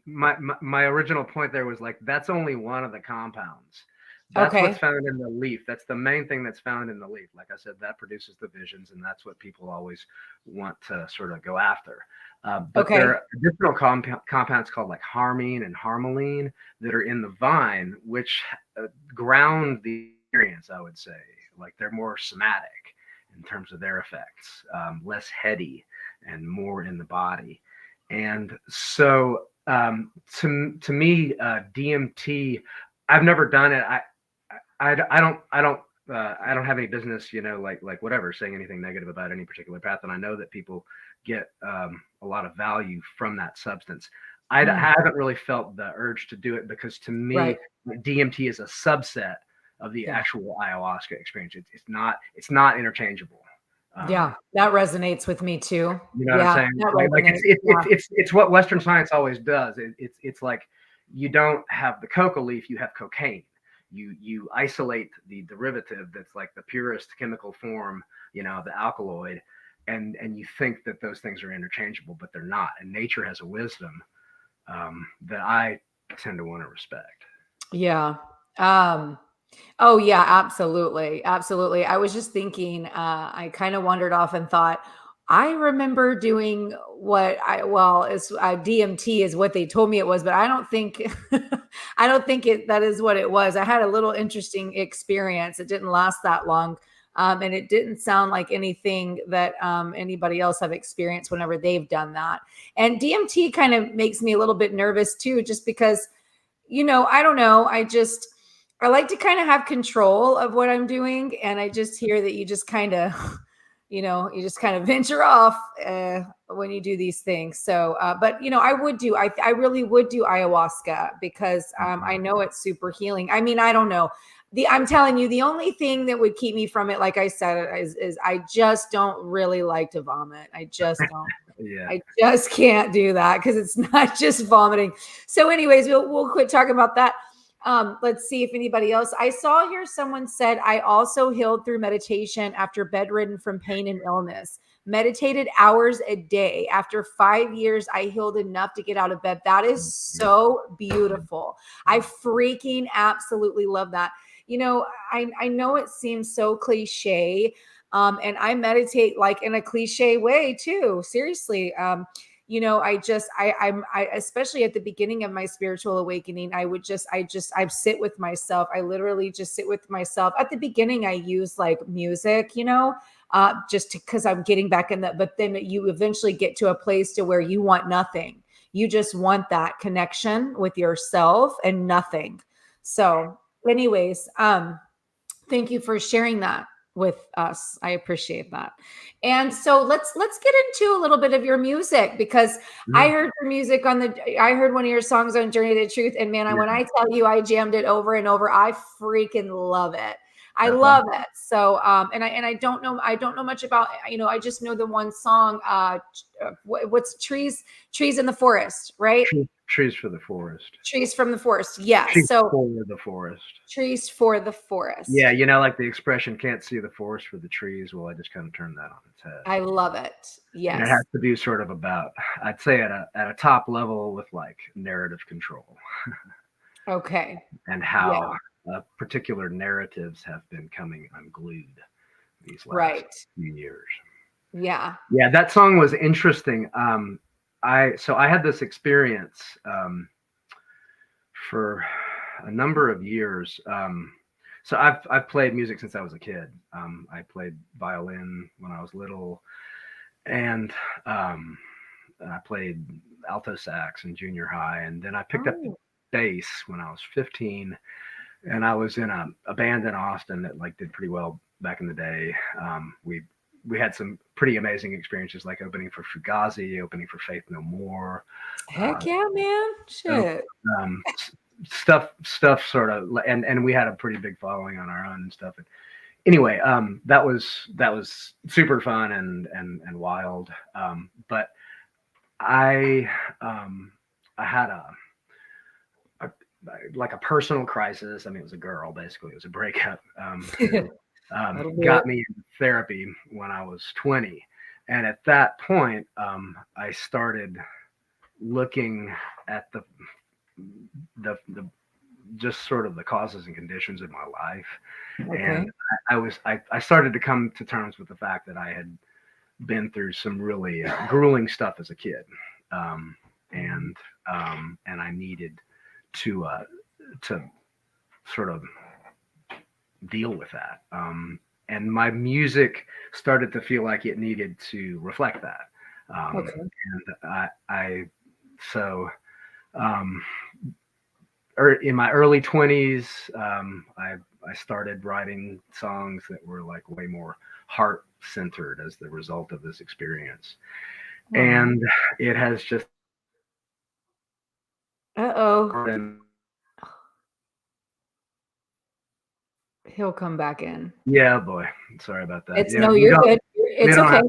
my original point there was like that's only one of the compounds. That's what's Okay. found in the leaf. That's the main thing that's found in the leaf. Like I said, that produces the visions, and that's what people always want to sort of go after. But there Okay. are additional compounds called like harmine and harmaline that are in the vine, which ground the experience. I would say, like they're more somatic in terms of their effects, less heady, and more in the body. And so to me, DMT, I've never done it. I don't have any business, like whatever, saying anything negative about any particular path. And I know that people get a lot of value from that substance. Mm, I haven't really felt the urge to do it because to right. me, DMT is a subset of the Yeah. actual ayahuasca experience. It's not interchangeable. Yeah. Um, That resonates with me too. you know what I'm Yeah. saying? That Like resonates. Yeah. it's what Western science always does. It's like you don't have the coca leaf, you have cocaine. You isolate the derivative that's like the purest chemical form, the alkaloid, and you think that those things are interchangeable, but they're not. And nature has a wisdom that I tend to want to respect. Yeah. Um, oh yeah, absolutely. Absolutely. I was just thinking, I kind of wandered off and thought, I remember doing what is DMT is what they told me it was, but I don't think, I don't think that is what it was. I had a little interesting experience. It didn't last that long. And it didn't sound like anything that anybody else have experienced whenever they've done that. And DMT kind of makes me a little bit nervous too, just because I don't know. I like to kind of have control of what I'm doing. And I just hear that you just kind of, you just kind of venture off when you do these things. So, but I really would do ayahuasca because I know it's super healing. I mean, I don't know. I'm telling you, the only thing that would keep me from it, like I said, is I just don't really like to vomit. I just don't. Yeah. I just can't do that because it's not just vomiting. So, anyways, we'll quit talking about that. Let's see if anybody else. I saw here someone said I also healed through meditation after bedridden from pain and illness. Meditated hours a day. After 5 years, I healed enough to get out of bed. That is so beautiful. I freaking absolutely love that. I know it seems so cliche, and I meditate like in a cliche way too. Seriously. I especially at the beginning of my spiritual awakening, I sit with myself. I literally just sit with myself. At the beginning, I use like music, just because I'm getting back in that. But then you eventually get to a place to where you want nothing. You just want that connection with yourself and nothing. So, anyways, thank you for sharing that with us. I appreciate that. And so let's get into a little bit of your music because I Mhm. heard your music I heard one of your songs on Journey to Truth, and man, when Yeah. I tell you I jammed it over and over, I freaking love it. I That's all. love it. So I don't know much about, I just know the one song, what's trees in the forest, right? Trees for the forest. Trees from the forest. Yeah. Trees So for the forest. trees for the Yeah, forest. like the expression "can't see the forest for the trees." Well, I just kind of turned that on its head, I love it. and it Yes. has to be sort of about, I'd say, at a top level with like narrative control Okay. and Yeah. how particular narratives have been coming unglued these last Right. few years. Yeah. Yeah, that song was interesting. I had this experience for a number of years. So I've played music since I was a kid. I played violin when I was little, and I played alto sax in junior high, and then I picked up the Oh. bass when I was 15, and I was in a band in Austin that like did pretty well back in the day. We had some pretty amazing experiences, like opening for Fugazi, opening for Faith No More. Heck yeah, man. So, Shit. um, stuff sort of, and we had a pretty big following on our own and stuff. And anyway, that was super fun and wild. But I I had a like a personal crisis. I mean, it was a girl, basically. It was a breakup, who got me into therapy when I was 20. And at that point, I started looking at the just sort of the causes and conditions of my life. Okay. And I started to come to terms with the fact that I had been through some really grueling stuff as a kid. Um, and I needed to sort of deal with that. And my music started to feel like it needed to reflect that. Okay. And I so in my early 20s, I started writing songs that were like way more heart centered as the result of this experience. And it has just Uh-oh. He'll come back in. Yeah, boy. Sorry about that. It's Yeah, no, you're good. It's don't okay. have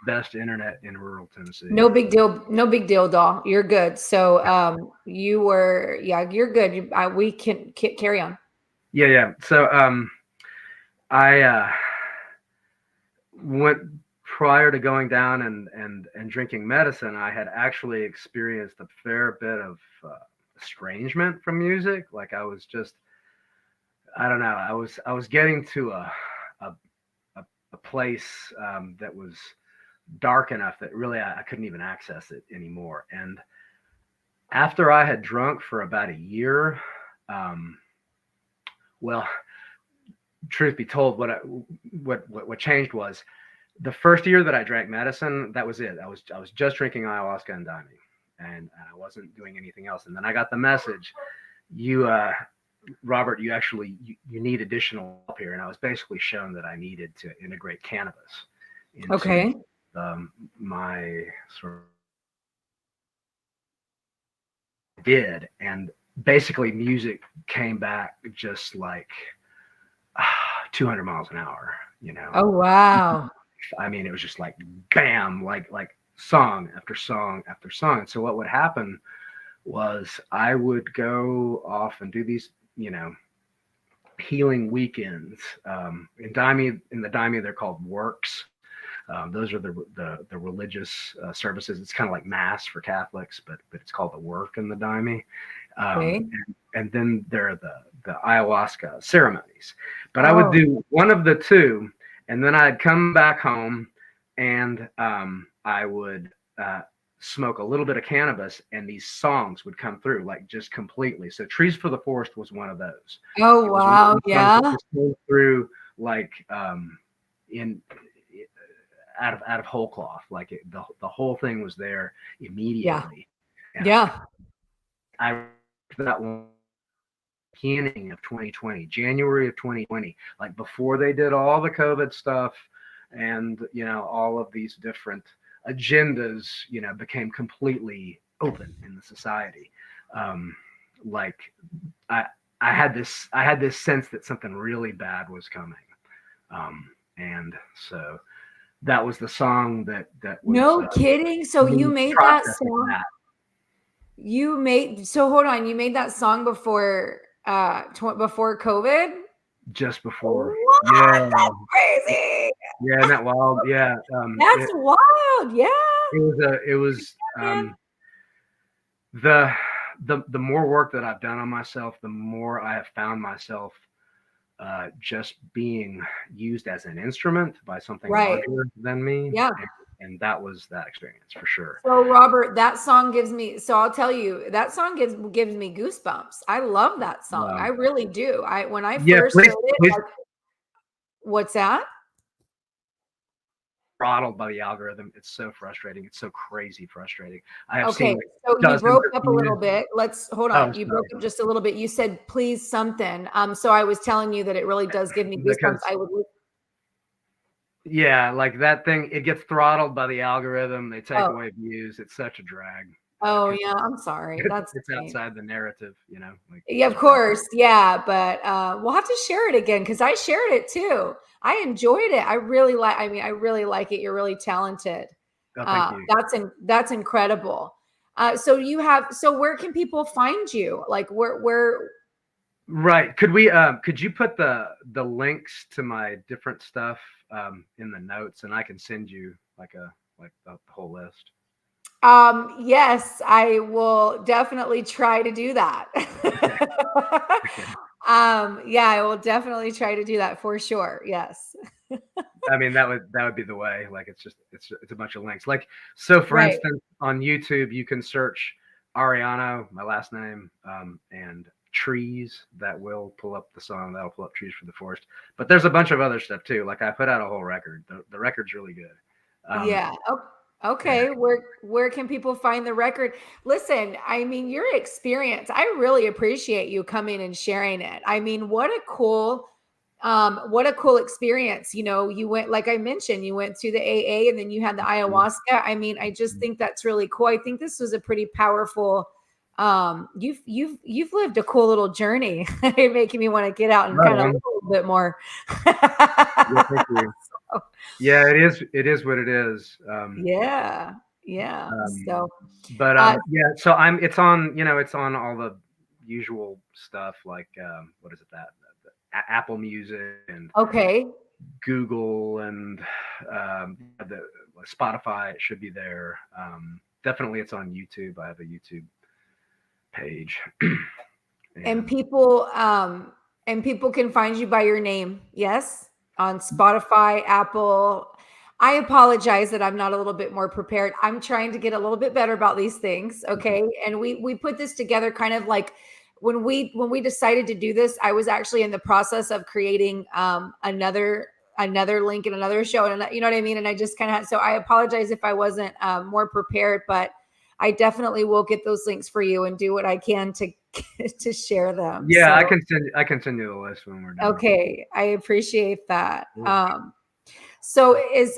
best internet in rural Tennessee. No big deal. No big deal, doll. You're good. So, you were, yeah, you're good. We can carry on. Yeah. So, I went prior to going down and drinking medicine. I had actually experienced a fair bit of estrangement from music. Like I was just, I don't know. I was getting to a place that was dark enough that really I couldn't even access it anymore. And after I had drunk for about a year, well, truth be told, what changed was the first year that I drank medicine. That was it. I was just drinking ayahuasca and daime, and I wasn't doing anything else. And then I got the message, Robert, you need additional help here. And I was basically shown that I needed to integrate cannabis into my sort of did. And basically music came back just like 200 miles an hour, you know. Oh, wow. I mean, it was just like bam, like song after song after song. And so what would happen was I would go off and do these, you know, healing weekends. In the daime, they're called works. Those are the religious services. It's kind of like mass for Catholics, but it's called the work in the daime. And then there are the ayahuasca ceremonies. But I would do one of the two, and then I'd come back home, and I would smoke a little bit of cannabis, and these songs would come through like just completely. So Trees for the Forest was one of those. Oh, wow. Yeah. Through like in out of whole cloth, like the whole thing was there immediately. Yeah. I that one beginning of 2020, January of 2020, like before they did all the COVID stuff, and you know, all of these different agendas, you know, became completely open in the society. Like I had this sense that something really bad was coming. And so that was the song that was no kidding. So you made that song. Hold on, you made that song before before COVID? Just before. What? Yeah. That's crazy. Yeah, isn't that wild? Yeah. That's wild. Yeah. It was the more work that I've done on myself, the more I have found myself just being used as an instrument by something Right. larger than me. Yeah. And that was that experience for sure. So Robert, that song gives me, so I'll tell you, that song gives me goosebumps. I love that song. I really do. When I Yeah, first please, heard it, please. like, what's that? Throttled by the algorithm. It's so frustrating. It's so crazy frustrating. I have Okay, seen like so you dozens broke of up a little views. bit. Let's hold Oh, on. You broke sorry. up just a little bit. You said please something. So I was telling you that it really does give me goosebumps. Because yeah, like that thing, it gets throttled by the algorithm. They take Oh, away views. It's such a drag. oh 'Cause yeah, I'm sorry. That's it's outside the narrative, like yeah, of it's crap. course. Yeah, but we'll have to share it again because I shared it too. I enjoyed it. I really like it. You're really talented. Oh, thank you. That's incredible. So where can people find you? Like where Right. Could you put the links to my different stuff in the notes, and I can send you like the whole list. Yes, I will definitely try to do that. Okay. Okay. Yeah, I will definitely try to do that for sure. Yes. I mean, that would be the way. Like it's a bunch of links. Like so, for Right. instance, on YouTube, you can search Arellano, my last name, and trees. That will pull up the song. That'll pull up Trees for the Forest. But there's a bunch of other stuff too. Like I put out a whole record. The record's really good. Yeah. Oh, Yeah. okay. Where can people find the record? Listen, I mean, your experience, I really appreciate you coming and sharing it. I mean, what a cool experience. You went, like I mentioned, you went to the AA and then you had the ayahuasca. I mean, I just think that's really cool. I think this was a pretty powerful you've lived a cool little journey. You're making me want to get out and Right kind of on. live a little bit more. Yeah, thank you. Yeah, it is. It is what it is. Yeah. Yeah. Um, So, but uh, yeah. So it's on. It's on all the usual stuff like what is it that Apple Music and okay. Google and the Spotify. It should be there. Definitely, it's on YouTube. I have a YouTube page. And And people can find you by your name. Yes. On Spotify, Apple. I apologize that I'm not a little bit more prepared. I'm trying to get a little bit better about these things. Okay. And we put this together kind of like when we decided to do this, I was actually in the process of creating another link in another show. And you know what I mean? And I just kind of so I apologize if I wasn't more prepared, but I definitely will get those links for you and do what I can to to share them. yeah, So I can send you the list when we're done. okay, I appreciate that. Cool. So is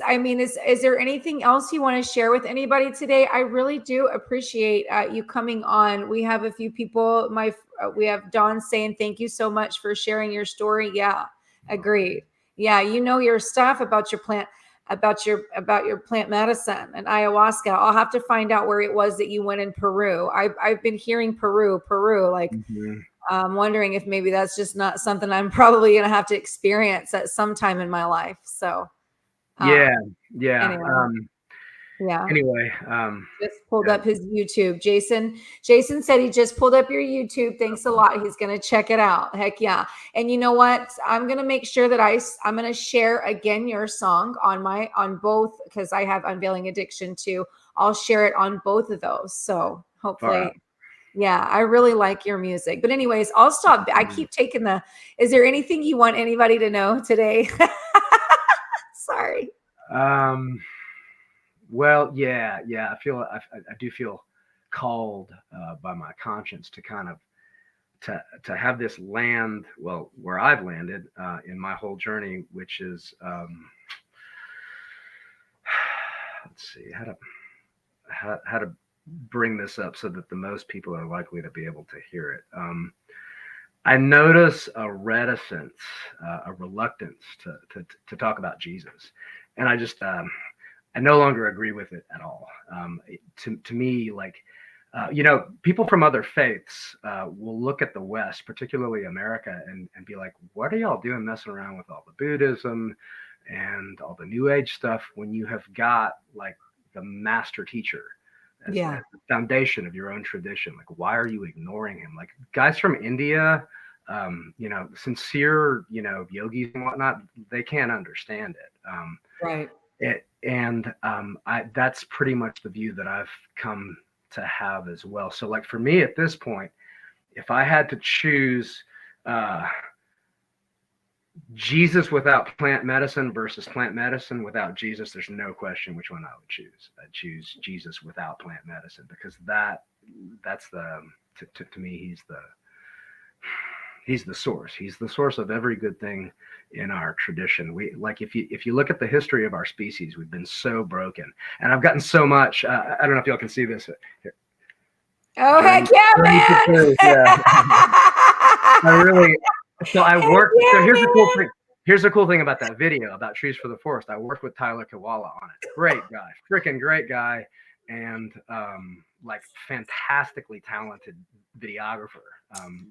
there anything else you want to share with anybody today? I really do appreciate you coming on. We have a few people. We have Dawn saying thank you so much for sharing your story. Yeah, agreed. Yeah, you know your stuff about your plant, about your plant medicine and ayahuasca. I'll have to find out where it was that you went in Peru. I've been hearing Peru, like. Mm-hmm. I'm wondering if maybe that's just not something I'm probably going to have to experience at some time in my life. So, Yeah, yeah. anyway, yeah. Anyway, Just pulled yeah, up his YouTube. Jason said he just pulled up your YouTube. Thanks a lot. He's going to check it out. Heck yeah. And you know what? I'm going to make sure that I'm going to share again your song on both because I have Unveiling Addiction too. I'll share it on both of those. So far out. hopefully, yeah, I really like your music. But anyways, I'll stop. I keep taking is there anything you want anybody to know today? Sorry. Um, well, yeah, yeah. I do feel called by my conscience to kind of to have this land, well, where I've landed in my whole journey, which is let's see how to bring this up so that the most people are likely to be able to hear it. I notice a reticence, a reluctance to talk about Jesus, and I no longer agree with it at all. To me, like people from other faiths will look at the West, particularly America, and be like, "What are y'all doing messing around with all the Buddhism and all the New Age stuff when you have got like the master teacher as Yeah. the foundation of your own tradition? Like, why are you ignoring him?" Like guys from India, sincere, yogis and whatnot, they can't understand it. Right. That's pretty much the view that I've come to have as well. So like for me at this point, if I had to choose Jesus without plant medicine versus plant medicine without Jesus, there's no question which one I would choose. I'd choose Jesus without plant medicine, because that's to me, he's the source. He's the source of every good thing in our tradition. We like, if you look at the history of our species, we've been so broken, and I've gotten so much. I don't know if y'all can see this. Here. Oh, heck yeah, man! Yeah. I worked. So here's the cool thing. Here's the cool thing about that video about Trees for the Forest. I worked with Tyler Kiwala on it. Great guy, freaking great guy, and like fantastically talented videographer.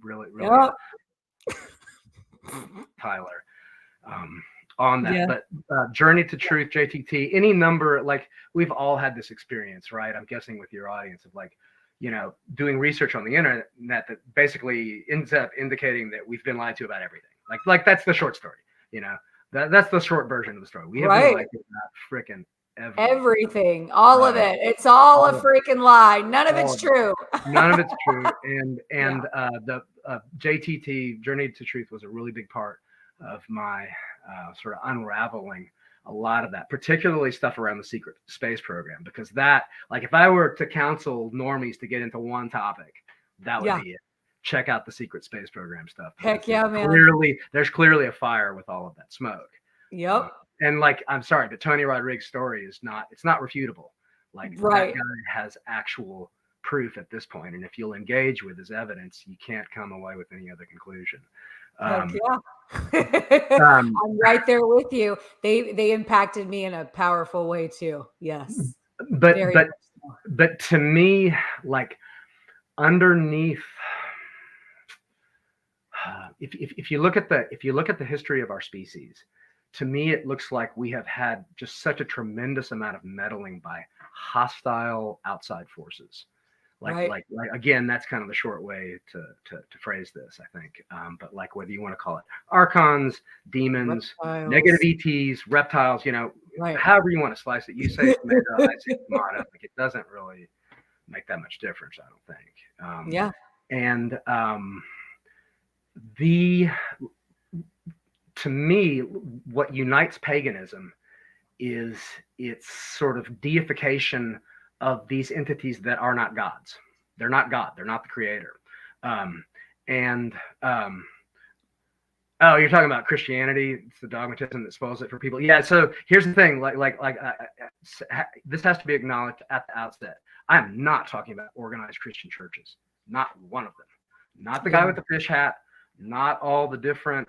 Really, Yep. Tyler on that. Yeah. But Journey to Truth, JTT, any number, like we've all had this experience, right? I'm guessing with your audience of like, doing research on the internet that basically ends up indicating that we've been lied to about everything. Like that's the short story, that's the short version of the story. We have been lied to about freaking everything, all of it. It's all a freaking lie. None of it's true. None of it's true. And the JTT, Journey to Truth, was a really big part of my sort of unraveling a lot of that, particularly stuff around the secret space program, because that, like, if I were to counsel normies to get into one topic, that would be it. Check out the secret space program stuff. Heck yeah, man. There's clearly a fire with all of that smoke. Yep. And like, I'm sorry, but Tony Rodriguez's story it's not refutable. Like that guy has actual proof at this point. And if you'll engage with his evidence, you can't come away with any other conclusion. I'm right there with you. They impacted me in a powerful way too. Yes. But to me, like underneath, if you look at the history of our species, to me it looks like we have had just such a tremendous amount of meddling by hostile outside forces. Like again, that's kind of the short way to phrase this, I think. But like, whether you want to call it archons, demons, reptiles, negative ETs, reptiles, however you want to slice it. You say tomato, I say tomato. Like, it doesn't really make that much difference, I don't think. And to me, what unites paganism is its sort of deification of these entities that are not gods. They're not God. They're not the creator. Oh, you're talking about Christianity. It's the dogmatism that spoils it for people. Yeah. So here's the thing. This has to be acknowledged at the outset. I'm not talking about organized Christian churches. Not one of them. Not the guy with the fish hat. Not all the different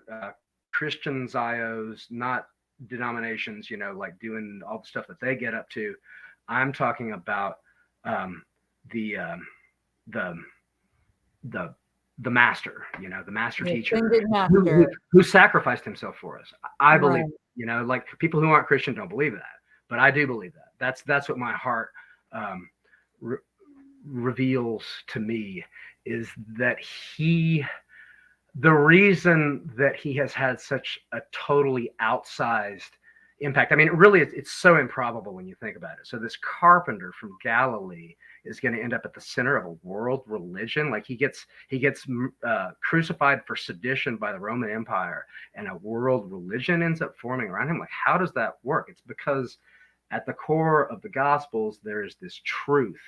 Christian Zios. Not denominations. Like doing all the stuff that they get up to. I'm talking about the master, the master teacher who sacrificed himself for us. I believe, like people who aren't Christian don't believe that, but I do believe that. That's what my heart reveals to me, is that the reason that he has had such a totally outsized impact. I mean, really, it's so improbable when you think about it. So this carpenter from Galilee is going to end up at the center of a world religion. Like he gets crucified for sedition by the Roman Empire, and a world religion ends up forming around him. Like, how does that work? It's because at the core of the Gospels, there is this truth.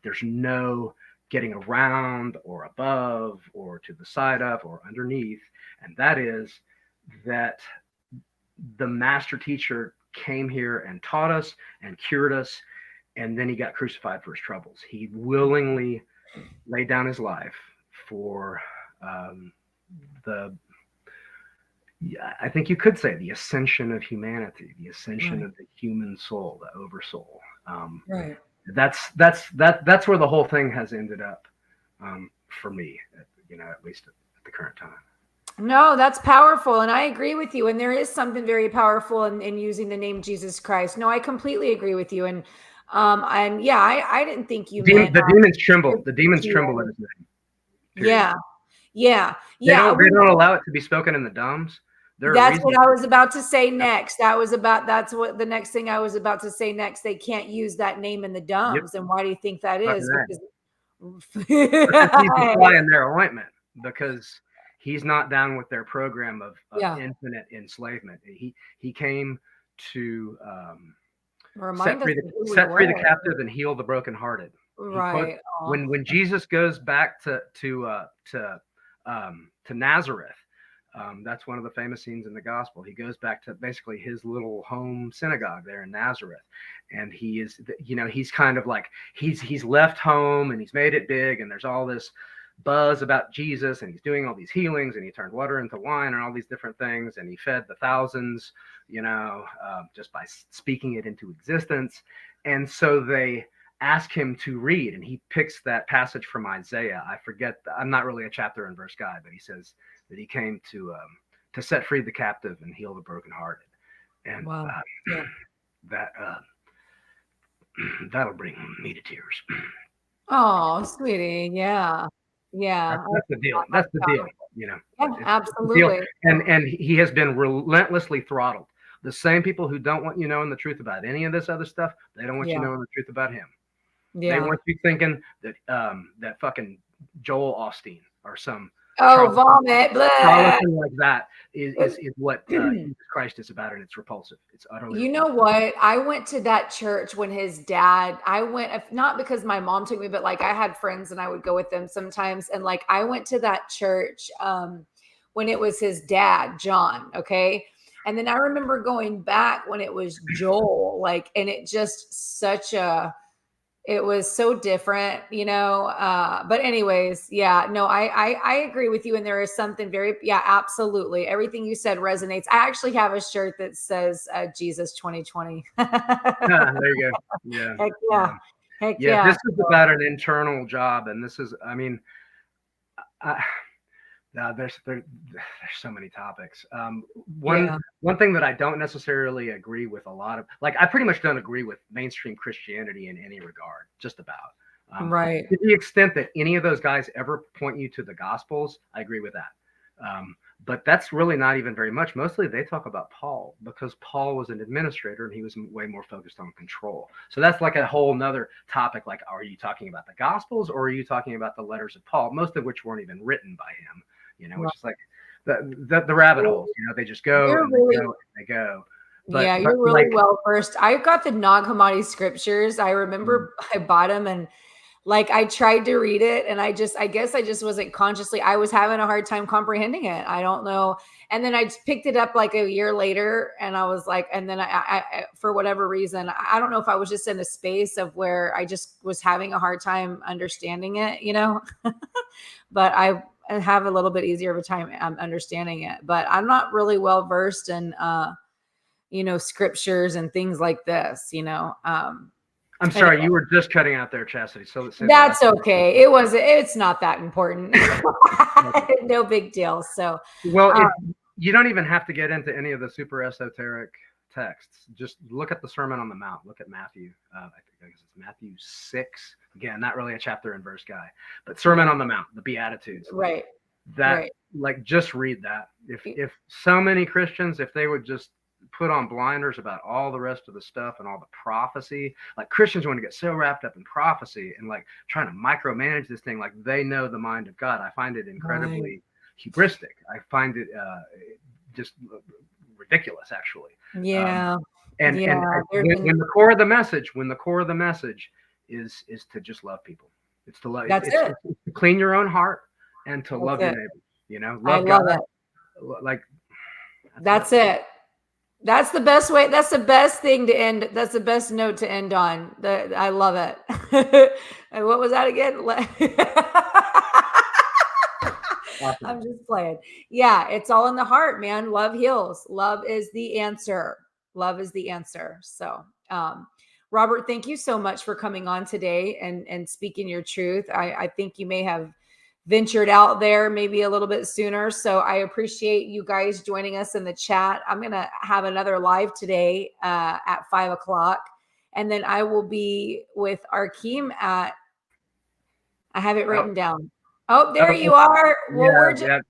There's no getting around or above or to the side of or underneath. And that is that the master teacher came here and taught us and cured us, and then he got crucified for his troubles. He willingly laid down his life for I think you could say the ascension of humanity, the ascension of the human soul, the oversoul. That's where the whole thing has ended up for me, at least at the current time. No, that's powerful. And I agree with you. And there is something very powerful in using the name Jesus Christ. No, I completely agree with you. And I didn't think you meant the demons tremble. The demons tremble at his name. Period. Yeah. Yeah. They Yeah. don't allow it to be spoken in the Doms. There are That's reasons. what I was about to say next. That's what the next thing I was about to say next. They can't use that name in the Yep. Doms. And why do you think that Fucking is? right. Because Because he's the fly in their ointment. Because he's not down with their program of yeah. infinite enslavement. He came to Remind us of who we set free the were. captive and heal the brokenhearted. He quotes Right. when Jesus goes back to Nazareth. That's one of the famous scenes in the gospel. He goes back to basically his little home synagogue there in Nazareth, and he is, he's kind of like he's left home and he's made it big, and there's all this buzz about Jesus, and he's doing all these healings, and he turned water into wine and all these different things, and he fed the thousands, just by speaking it into existence. And so they ask him to read, and he picks that passage from Isaiah. I forget, I'm not really a chapter and verse guy, but he says that he came to set free the captive and heal the brokenhearted. And Wow. that that'll bring me to tears. Oh, sweetie. Yeah. Yeah. That's the deal. That's the deal. Yeah, It's absolutely. the deal. And he has been relentlessly throttled. The same people who don't want you knowing the truth about any of this other stuff, they don't want you knowing the truth about him. Yeah. They want you thinking that that fucking Joel Osteen or some vomit, charlatan like that is what Jesus Christ is about, and it's repulsive. It's utterly. You know what? I went to that church when his dad. I went not because my mom took me, but like I had friends and I would go with them sometimes. And like I went to that church when it was his dad, John. Okay. And then I remember going back when it was Joel, like, and it just it was so different, but anyways, yeah, no, I agree with you. And there is something absolutely. Everything you said resonates. I actually have a shirt that says Jesus 2020. There you go. Yeah. Heck yeah. Heck yeah. This is about an internal job. And this is, I mean, there's so many topics. One thing that I don't necessarily agree with a lot of, like, I pretty much don't agree with mainstream Christianity in any regard, just about. Right. To the extent that any of those guys ever point you to the Gospels, I agree with that. But that's really not even very much. Mostly they talk about Paul, because Paul was an administrator and he was way more focused on control. So that's like a whole nother topic. Like, are you talking about the Gospels or are you talking about the letters of Paul, most of which weren't even written by him? Which is like the rabbit holes. They just go and they go. But, you're really well versed. I've got the Nag Hammadi scriptures. I remember I bought them and like I tried to read it, and I guess I just wasn't consciously. I was having a hard time comprehending it. I don't know. And then I just picked it up like a year later, and I was like, and then I for whatever reason, I don't know if I was just in a space of where I just was having a hard time understanding it, but I have a little bit easier of a time understanding it. But I'm not really well versed in, scriptures and things like this, I'm sorry, anyway. You were just cutting out there, Chastity. So that's okay. It's not that important. No big deal. So, well, you don't even have to get into any of the super esoteric texts. Just look at the Sermon on the Mount. Look at Matthew. I think it's Matthew 6. Again, not really a chapter and verse guy, but Sermon on the Mount, the Beatitudes. Right. Like, just read that. If so many Christians, if they would just put on blinders about all the rest of the stuff and all the prophecy, like Christians want to get so wrapped up in prophecy and like trying to micromanage this thing, like they know the mind of God. I find it incredibly hubristic. I find it just ridiculous, actually. Yeah. And when the core of the message is to just love people. It's to love. It's to clean your own heart and to love your neighbors. Love God. It. Like that's it. That's the best way. That's the best thing to end. That's the best note to end on. I love it. And what was that again? Awesome. I'm just playing. Yeah, it's all in the heart, man. Love heals. Love is the answer. Love is the answer. So, Robert, thank you so much for coming on today and speaking your truth. I think you may have ventured out there maybe a little bit sooner. So I appreciate you guys joining us in the chat. I'm going to have another live today at 5:00. And then I will be with Arkeem I have it written down. Oh, there you are. Well, we're just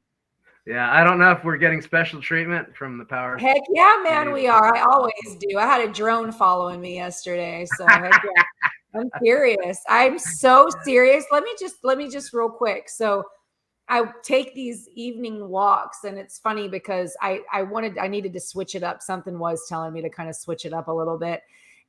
yeah. I don't know if we're getting special treatment from the power. heck yeah, man, we are. I always do. I had a drone following me yesterday, so heck yeah. I'm serious. I'm so serious. Let me just real quick. So I take these evening walks, and it's funny because I needed to switch it up. Something was telling me to kind of switch it up a little bit.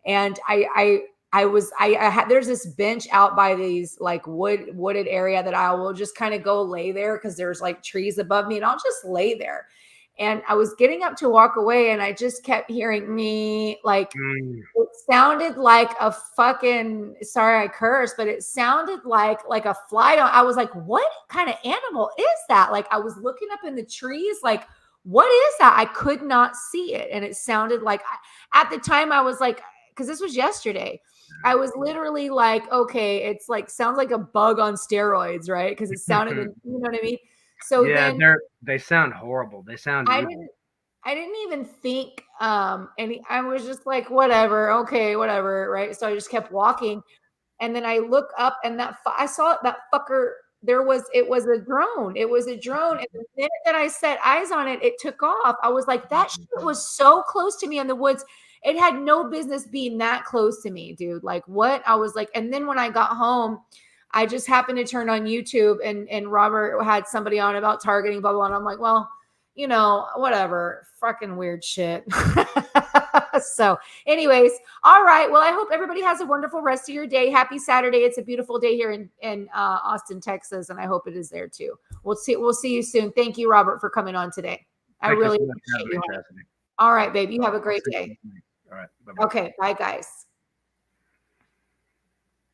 And I had, there's this bench out by these like wooded area that I will just kind of go lay there because there's like trees above me, and I'll just lay there. And I was getting up to walk away, and I just kept hearing me like it sounded like a fucking, sorry I cursed, but it sounded like a fly. I was like, what kind of animal is that? Like I was looking up in the trees, like, what is that? I could not see it. And it sounded like, at the time I was like, because this was yesterday, I was literally like, okay, it's like, sounds like a bug on steroids, right? Because it sounded, you know what I mean? So yeah, then they sound horrible. They sound evil. I didn't even think, I was just like, whatever, okay, whatever, right? So I just kept walking, and then I look up, and I saw that fucker. It was a drone. It was a drone, and the minute that I set eyes on it, it took off. I was like, that shit was so close to me in the woods. It had no business being that close to me, dude. Like what? I was like, and then when I got home, I just happened to turn on YouTube, and Robert had somebody on about targeting, blah, blah, blah. And I'm like, well, you know, whatever, fucking weird shit. So anyways, all right. Well, I hope everybody has a wonderful rest of your day. Happy Saturday. It's a beautiful day here in Austin, Texas. And I hope it is there too. We'll see you soon. Thank you, Robert, for coming on today. I really appreciate you. All right, babe. You have a great day. All right. Bye-bye. Okay. Bye, guys.